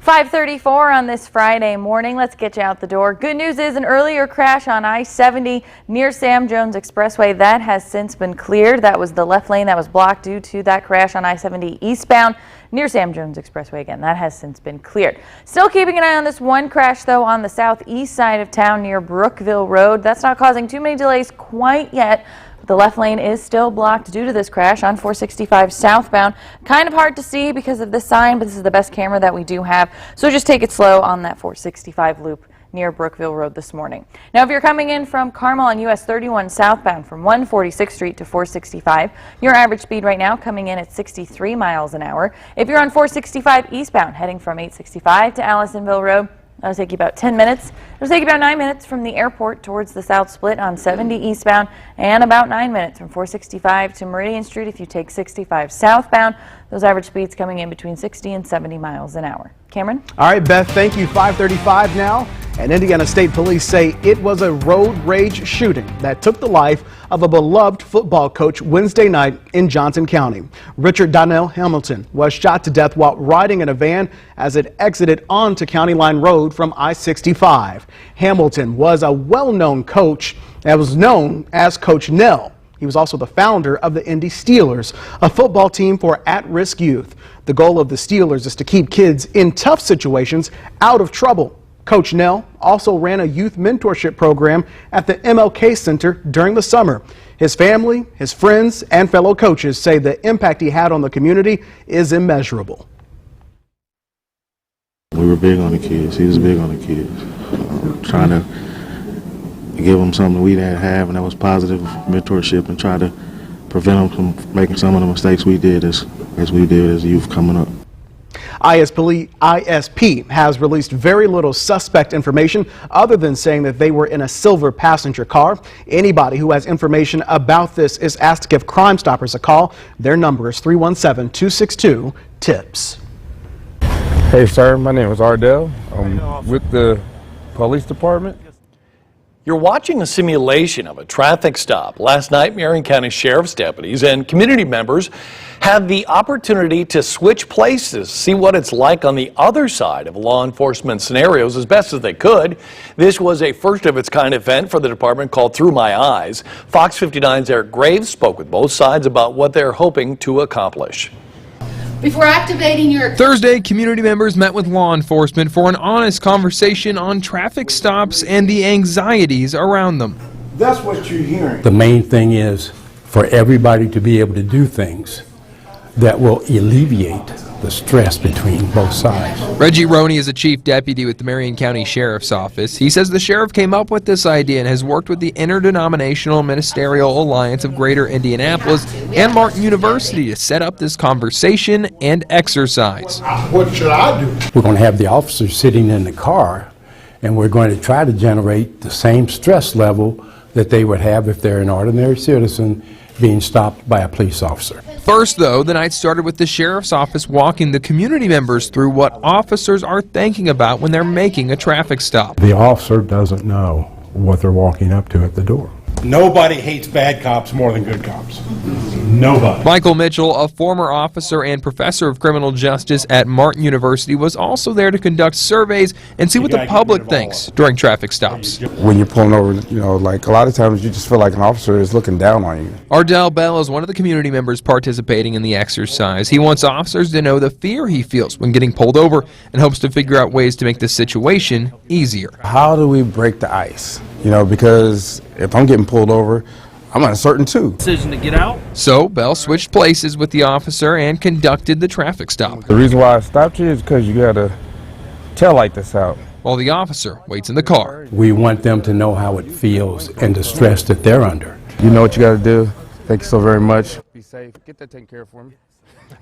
5:34 on this Friday morning. Let's get you out the door. Good news is an earlier crash on I-70 near Sam Jones Expressway. That has since been cleared. That was the left lane that was blocked due to that crash on I-70 eastbound near Sam Jones Expressway. Again, that has since been cleared. Still keeping an eye on this one crash, though, on the southeast side of town near Brookville Road. That's not causing too many delays quite yet. The left lane is still blocked due to this crash on 465 southbound. Kind of hard to see because of this sign, but this is the best camera that we do have. So just take it slow on that 465 loop near Brookville Road this morning. Now, if you're coming in from Carmel on US 31 southbound from 146th Street to 465, your average speed right now coming in at 63 miles an hour. If you're on 465 eastbound heading from 865 to Allisonville Road, that'll take you about 10 minutes. It'll take you about 9 minutes from the airport towards the south split on 70 eastbound, and about 9 minutes from 465 to Meridian Street if you take 65 southbound. Those average speeds coming in between 60 and 70 miles an hour. Cameron? All right, Beth, thank you. 5:35 now. And Indiana State Police say it was a road rage shooting that took the life of a beloved football coach Wednesday night in Johnson County. Richard Donnell Hamilton was shot to death while riding in a van as it exited onto County Line Road from I-65. Hamilton was a well-known coach that was known as Coach Nell. He was also the founder of the Indy Steelers, a football team for at-risk youth. The goal of the Steelers is to keep kids in tough situations out of trouble. Coach Nell also ran a youth mentorship program at the MLK Center during the summer. His family, his friends, and fellow coaches say the impact he had on the community is immeasurable. We were big on the kids. He was big on the kids. Trying to give them something we didn't have, and that was positive mentorship, and try to prevent them from making some of the mistakes we did as we did as youth coming up. ISP has released very little suspect information other than saying that they were in a silver passenger car. Anybody who has information about this is asked to give Crime Stoppers a call. Their number is 317-262-TIPS. Hey sir, my name is Ardell. I'm with the police department. You're watching a simulation of a traffic stop. Last night, Marion County Sheriff's deputies and community members had the opportunity to switch places, see what it's like on the other side of law enforcement scenarios as best as they could. This was a first of its kind event for the department called Through My Eyes. Fox 59's Eric Graves spoke with both sides about what they're hoping to accomplish. Before activating your... Thursday, community members met with law enforcement for an honest conversation on traffic stops and the anxieties around them. That's what you're hearing. The main thing is for everybody to be able to do things that will alleviate the stress between both sides. Reggie Roney is a chief deputy with the Marion County Sheriff's Office. He says the sheriff came up with this idea and has worked with the Interdenominational Ministerial Alliance of Greater Indianapolis and Martin University to set up this conversation and exercise. What should I do? We're going to have the officers sitting in the car, and we're going to try to generate the same stress level that they would have if they're an ordinary citizen being stopped by a police officer. First, though, the night started with the sheriff's office walking the community members through what officers are thinking about when they're making a traffic stop. The officer doesn't know what they're walking up to at the door. Nobody hates bad cops more than good cops. Nobody. Michael Mitchell, a former officer and professor of criminal justice at Martin University, was also there to conduct surveys and see what the public thinks during traffic stops. When you're pulling over, like a lot of times you just feel like an officer is looking down on you. Ardell Bell is one of the community members participating in the exercise. He wants officers to know the fear he feels when getting pulled over and hopes to figure out ways to make the situation easier. How do we break the ice? Because if I'm getting pulled over, I'm uncertain too. Decision to get out. So Bell switched places with the officer and conducted the traffic stop. The reason why I stopped you is because you got to tail light this out. While the officer waits in the car. We want them to know how it feels and the stress that they're under. You know what you got to do. Thank you so very much. Be safe. Get that taken care of for me.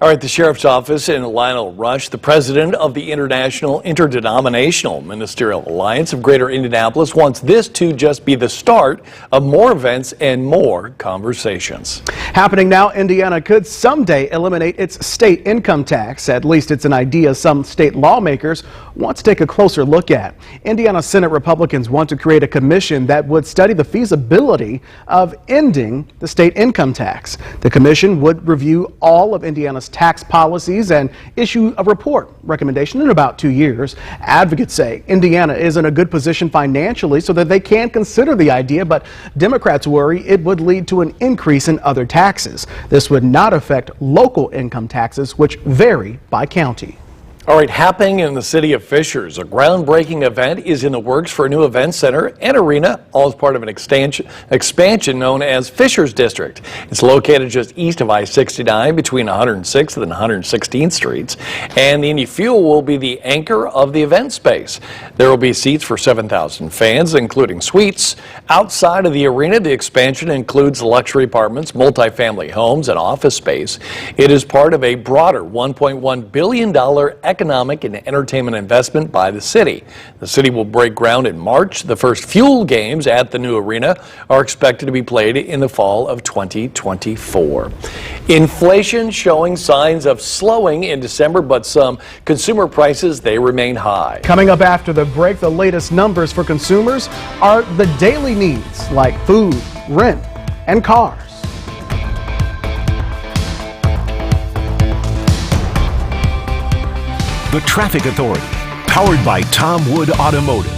All right, the Sheriff's Office and Lionel Rush, the president of the Interdenominational Ministerial Alliance of Greater Indianapolis, wants this to just be the start of more events and more conversations. Happening now, Indiana could someday eliminate its state income tax. At least it's an idea some state lawmakers want to take a closer look at. Indiana Senate Republicans want to create a commission that would study the feasibility of ending the state income tax. The commission would review all of Indiana's tax policies and issue a report recommendation in about 2 years. Advocates say Indiana is in a good position financially so that they can consider the idea, but Democrats worry it would lead to an increase in other taxes. This would not affect local income taxes, which vary by county. All right, happening in the city of Fishers, a groundbreaking event is in the works for a new event center and arena, all as part of an expansion known as Fishers District. It's located just east of I-69 between 106th and 116th Streets, and the Indy Fuel will be the anchor of the event space. There will be seats for 7,000 fans, including suites. Outside of the arena, the expansion includes luxury apartments, multifamily homes, and office space. It is part of a broader $1.1 billion economic and entertainment investment by the city. The city will break ground in March. The first Fuel games at the new arena are expected to be played in the fall of 2024. Inflation showing signs of slowing in December, but some consumer prices, they remain high. Coming up after the break, the latest numbers for consumers are the daily needs like food, rent, and cars. The Traffic Authority, powered by Tom Wood Automotive.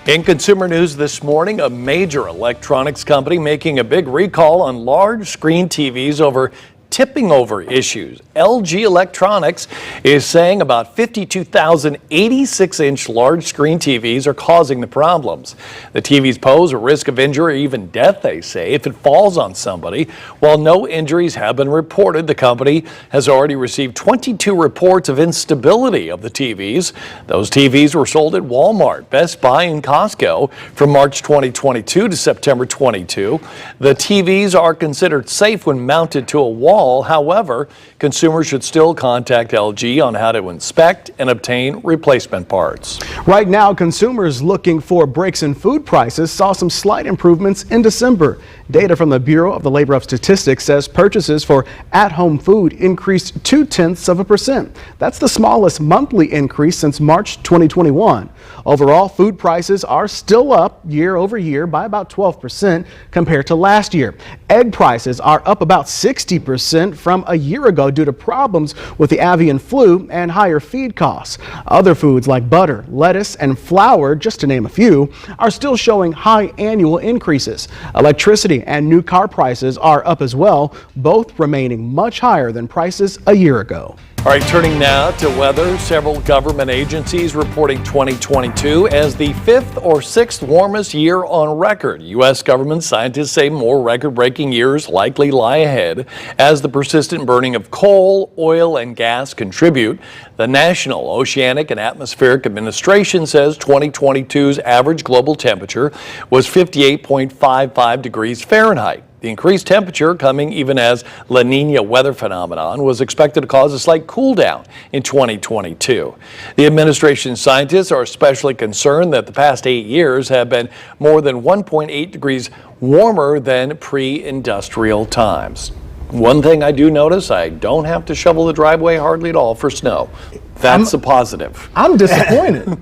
In consumer news this morning, a major electronics company making a big recall on large screen TVs over tipping over issues. LG Electronics is saying about 52,000 86-inch large screen TVs are causing the problems. The TVs pose a risk of injury or even death, they say, if it falls on somebody. While no injuries have been reported, the company has already received 22 reports of instability of the TVs. Those TVs were sold at Walmart, Best Buy, and Costco from March 2022 to September 22. The TVs are considered safe when mounted to a wall. However, consumers should still contact LG on how to inspect and obtain replacement parts. Right now, consumers looking for breaks in food prices saw some slight improvements in December. Data from the Bureau of the Labor of Statistics says purchases for at-home food increased 0.2%. That's the smallest monthly increase since March 2021. Overall, food prices are still up year over year by about 12% compared to last year. Egg prices are up about 60% from a year ago due to problems with the avian flu and higher feed costs. Other foods like butter, lettuce, and flour, just to name a few, are still showing high annual increases. Electricity and new car prices are up as well, both remaining much higher than prices a year ago. All right, turning now to weather. Several government agencies reporting 2022 as the 5th or 6th warmest year on record. U.S. government scientists say more record-breaking years likely lie ahead as the persistent burning of coal, oil, and gas contribute. The National Oceanic and Atmospheric Administration says 2022's average global temperature was 58.55 degrees Fahrenheit. The increased temperature coming even as La Nina weather phenomenon was expected to cause a slight cool down in 2022. The administration scientists are especially concerned that the past 8 years have been more than 1.8 degrees warmer than pre-industrial times. One thing I do notice, I don't have to shovel the driveway hardly at all for snow. That's a positive. I'm disappointed.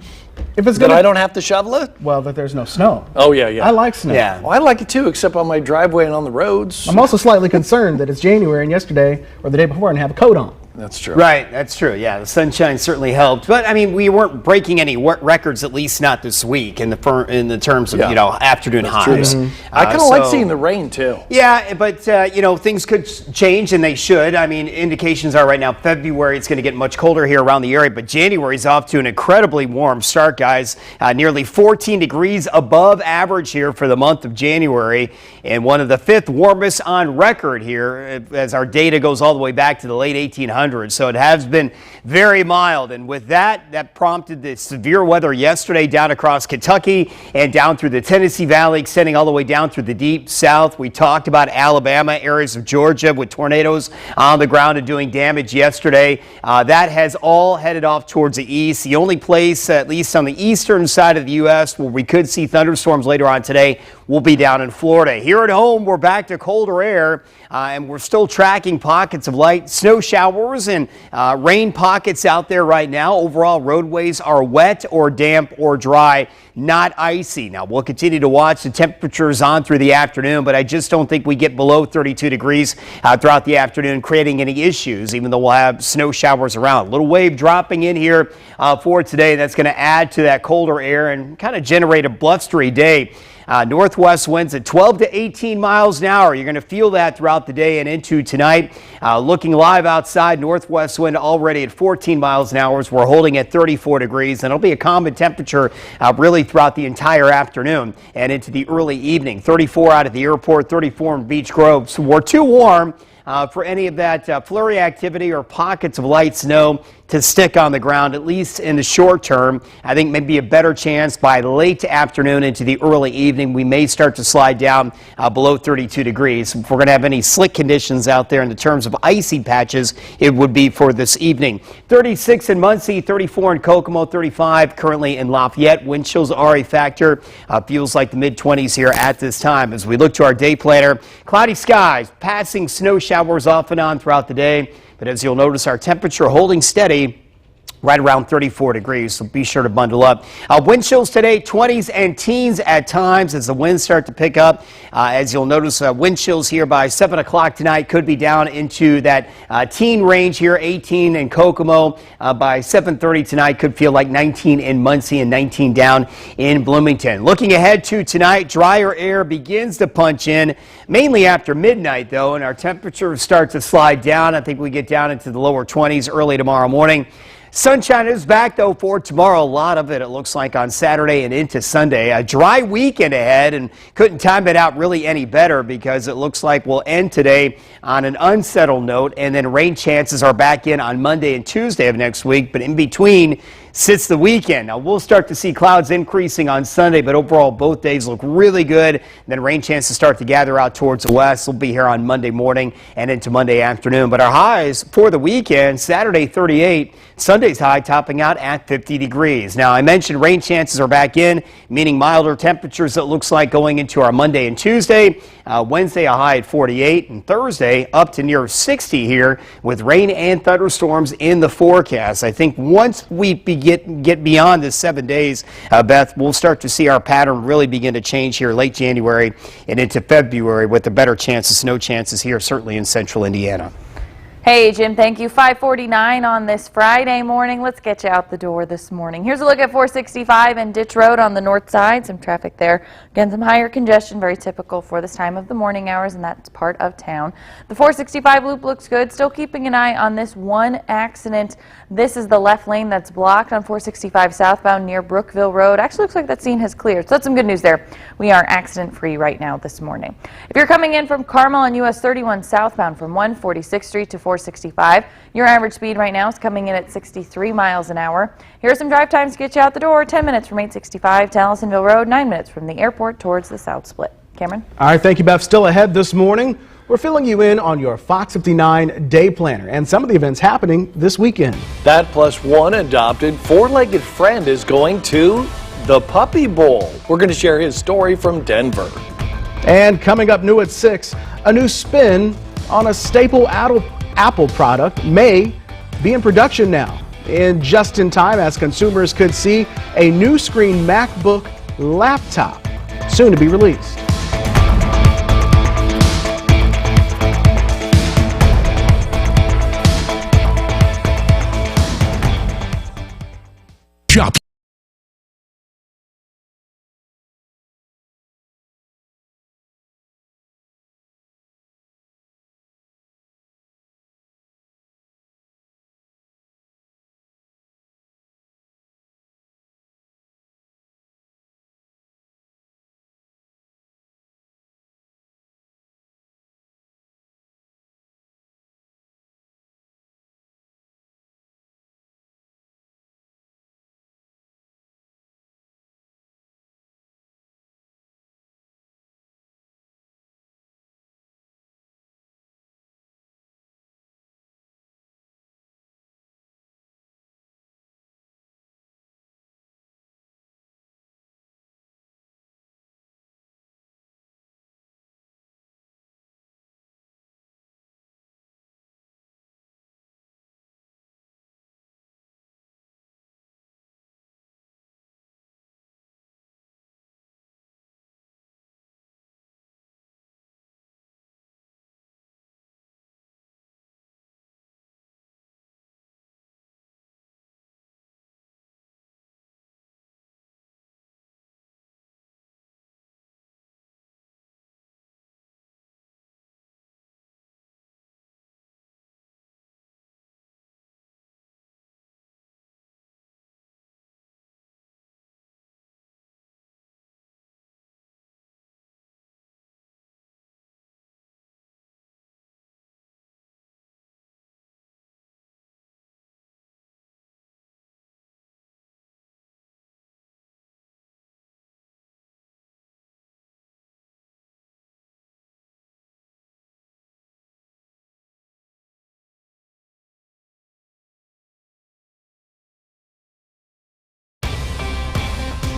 If it's That I don't have to shovel it? Well, that there's no snow. Oh, yeah. I like snow. Yeah. Well, I like it too, except on my driveway and on the roads. I'm also slightly concerned that it's January and yesterday or the day before and have a coat on. That's true. Right, that's true. Yeah, the sunshine certainly helped. But I mean, we weren't breaking any records, at least not this week, in the terms of afternoon highs. I kind of like seeing the rain too. Yeah, but things could change, and they should. I mean, indications are right now February it's going to get much colder here around the area, but January's off to an incredibly warm start, guys. Nearly 14 degrees above average here for the month of January, and one of the 5th warmest on record here as our data goes all the way back to the late 1800s. So it has been very mild, and with that prompted the severe weather yesterday down across Kentucky and down through the Tennessee Valley, extending all the way down through the deep south. We talked about Alabama, areas of Georgia with tornadoes on the ground and doing damage yesterday. That has all headed off towards the east. The only place, at least on the eastern side of the U.S., where we could see thunderstorms later on today will be down in Florida. Here at home, we're back to colder air, and we're still tracking pockets of light snow showers and rain pockets out there right now. Overall, roadways are wet or damp or dry, not icy. Now, we'll continue to watch the temperatures on through the afternoon, but I just don't think we get below 32 degrees throughout the afternoon, creating any issues, even though we'll have snow showers around. A little wave dropping in here for today. That's going to add to that colder air and kind of generate a blustery day. Northwest winds at 12 to 18 miles an hour. You're going to feel that throughout the day and into tonight. Looking live outside, northwest wind already at 14 miles an hour. We're holding at 34 degrees, and it'll be a common temperature really throughout the entire afternoon and into the early evening. 34 out at the airport, 34 in Beech Grove. So we're too warm for any of that flurry activity or pockets of light snow to stick on the ground, at least in the short term. I think maybe a better chance by late afternoon into the early evening. We may start to slide down below 32 degrees. If we're going to have any slick conditions out there in the terms of icy patches, it would be for this evening. 36 in Muncie, 34 in Kokomo, 35 currently in Lafayette. Wind chills are a factor. Feels like the mid-20s here at this time. As we look to our day planner, cloudy skies, passing snow showers off and on throughout the day. But as you'll notice, our temperature holding steady right around 34 degrees, so be sure to bundle up. Wind chills today, 20s and teens at times as the winds start to pick up. As you'll notice, wind chills here by 7 o'clock tonight could be down into that teen range here, 18 in Kokomo. By 7:30 tonight could feel like 19 in Muncie and 19 down in Bloomington. Looking ahead to tonight, drier air begins to punch in, mainly after midnight though, and our temperatures start to slide down. I think we get down into the lower 20s early tomorrow morning. Sunshine is back, though, for tomorrow. A lot of it looks like, on Saturday and into Sunday. A dry weekend ahead, and couldn't time it out really any better because it looks like we'll end today on an unsettled note, and then rain chances are back in on Monday and Tuesday of next week, but in between sits the weekend. Now, we'll start to see clouds increasing on Sunday, but overall both days look really good. And then rain chances start to gather out towards the west. We'll be here on Monday morning and into Monday afternoon. But our highs for the weekend, Saturday 38, Sunday's high topping out at 50 degrees. Now, I mentioned rain chances are back in, meaning milder temperatures, it looks like, going into our Monday and Tuesday. Wednesday a high at 48, and Thursday up to near 60 here with rain and thunderstorms in the forecast. I think once we get beyond the 7 days, Beth, we'll start to see our pattern really begin to change here late January and into February with the better chances, snow chances here, certainly in central Indiana. Hey, Jim, thank you. 5:49 on this Friday morning. Let's get you out the door this morning. Here's a look at 465 and Ditch Road on the north side. Some traffic there. Again, some higher congestion, very typical for this time of the morning hours, and that's part of town. The 465 loop looks good. Still keeping an eye on this one accident. This is the left lane that's blocked on 465 southbound near Brookville Road. Actually looks like that scene has cleared, so that's some good news there. We are accident-free right now this morning. If you're coming in from Carmel on US 31 southbound from 146th Street to 465, your average speed right now is coming in at 63 miles an hour. Here are some drive times to get you out the door. 10 minutes from 865 to Allisonville Road, 9 minutes from the airport towards the South Split. Cameron? All right, thank you, Beth. Still ahead this morning, we're filling you in on your Fox 59 day planner and some of the events happening this weekend. That plus one adopted four-legged friend is going to the Puppy Bowl. We're going to share his story from Denver. And coming up new at 6, a new spin on a staple Apple product may be in production now. And just in time, as consumers could see a new screen MacBook laptop soon to be released. Shop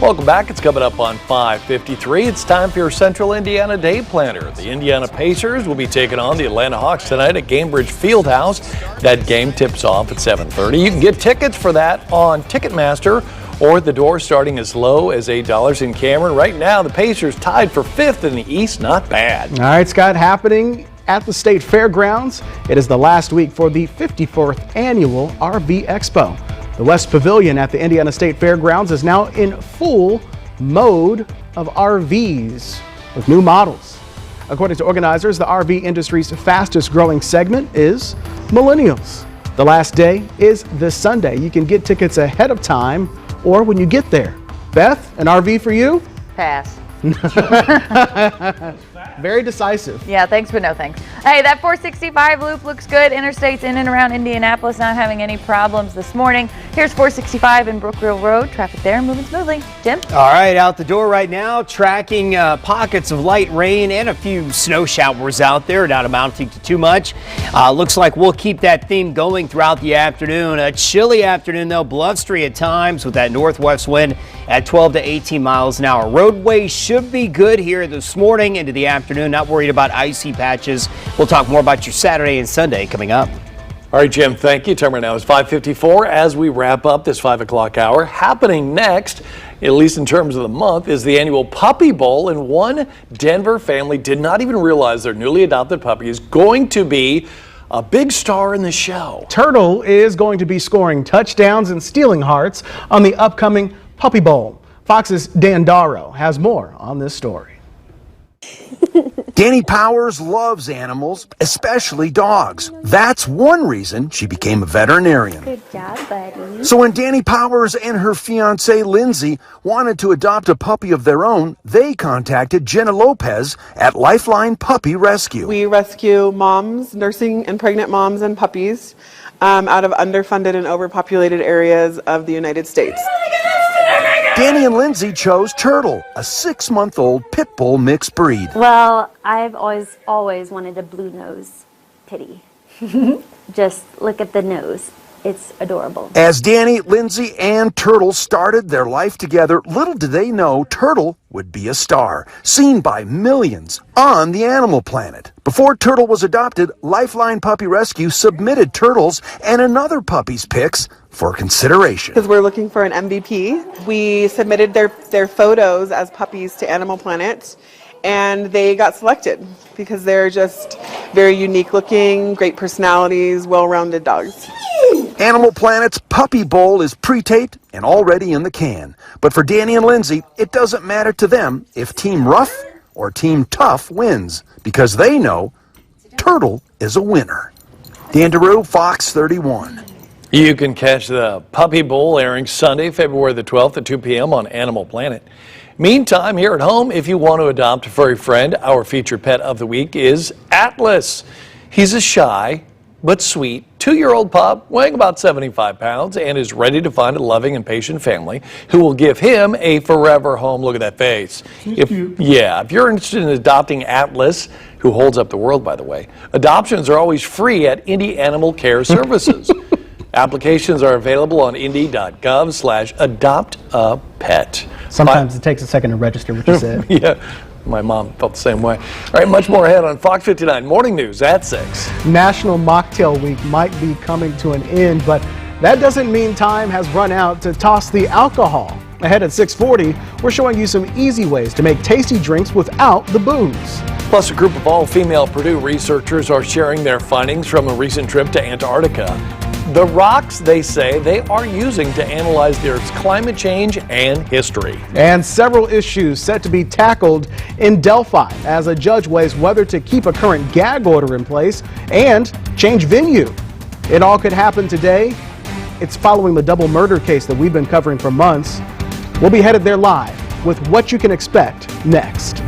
Welcome back. It's coming up on 5:53. It's time for your Central Indiana Day Planner. The Indiana Pacers will be taking on the Atlanta Hawks tonight at Gainbridge Fieldhouse. That game tips off at 7:30. You can get tickets for that on Ticketmaster or at the door starting as low as $8 in Cameron. Right now, the Pacers tied for 5th in the East. Not bad. All right, Scott, happening at the State Fairgrounds. It is the last week for the 54th annual RV Expo. The West Pavilion at the Indiana State Fairgrounds is now in full mode of RVs with new models. According to organizers, the RV industry's fastest growing segment is millennials. The last day is this Sunday. You can get tickets ahead of time or when you get there. Beth, an RV for you? Pass. Very decisive. Yeah, thanks, but no thanks. Hey, that 465 loop looks good. Interstates in and around Indianapolis not having any problems this morning. Here's 465 in Brookville Road. Traffic there moving smoothly. Jim? All right, out the door right now, tracking pockets of light rain and a few snow showers out there, not amounting to too much. Looks like we'll keep that theme going throughout the afternoon. A chilly afternoon, though, blustery at times with that northwest wind at 12 to 18 miles an hour. Roadways should be good here this morning into the afternoon. Not worried about icy patches. We'll talk more about your Saturday and Sunday coming up. All right, Jim, thank you. Time right now is 5:54 as we wrap up this 5 o'clock hour. Happening next, at least in terms of the month, is the annual Puppy Bowl, and one Denver family did not even realize their newly adopted puppy is going to be a big star in the show. Turtle is going to be scoring touchdowns and stealing hearts on the upcoming Puppy Bowl. Fox's Dan Darrow has more on this story. Danny Powers loves animals, especially dogs. That's one reason she became a veterinarian. Good job, buddy. So when Danny Powers and her fiancée Lindsay wanted to adopt a puppy of their own, they contacted Jenna Lopez at Lifeline Puppy Rescue. We rescue moms, nursing and pregnant moms and puppies out of underfunded and overpopulated areas of the United States. Danny and Lindsay chose Turtle, a 6-month-old pit bull mixed breed. Well, I've always wanted a blue nose kitty. Just look at the nose. It's adorable. As Danny, Lindsay, and Turtle started their life together, little did they know Turtle would be a star, seen by millions on the animal planet. Before Turtle was adopted, Lifeline Puppy Rescue submitted Turtle's and another puppy's pics for consideration. Because we're looking for an MVP. We submitted their photos as puppies to Animal Planet, and they got selected because they're just very unique looking, great personalities, well-rounded dogs. Animal Planet's Puppy Bowl is pre-taped and already in the can. But for Danny and Lindsay, it doesn't matter to them if Team Rough or Team Tough wins, because they know Turtle is a winner. Dan DeRue, Fox 31. You can catch the Puppy Bowl airing Sunday, February the 12th at 2 p.m. on Animal Planet. Meantime, here at home, if you want to adopt a furry friend, our featured pet of the week is Atlas. He's a shy but sweet 2-year-old pup weighing about 75 pounds and is ready to find a loving and patient family who will give him a forever home. Look at that face. If you're interested in adopting Atlas, who holds up the world, by the way, adoptions are always free at Indy Animal Care Services. Applications are available on indy.gov/adopt-a-pet. Sometimes it takes a second to register what you said. Yeah, my mom felt the same way. All right, much more ahead on Fox 59 Morning News at 6. National Mocktail Week might be coming to an end, but that doesn't mean time has run out to toss the alcohol. Ahead at 6:40, we're showing you some easy ways to make tasty drinks without the booze. Plus, a group of all-female Purdue researchers are sharing their findings from a recent trip to Antarctica. The rocks, they say, they are using to analyze the Earth's climate change and history. And several issues set to be tackled in Delphi as a judge weighs whether to keep a current gag order in place and change venue. It all could happen today. It's following the double murder case that we've been covering for months. We'll be headed there live with what you can expect next.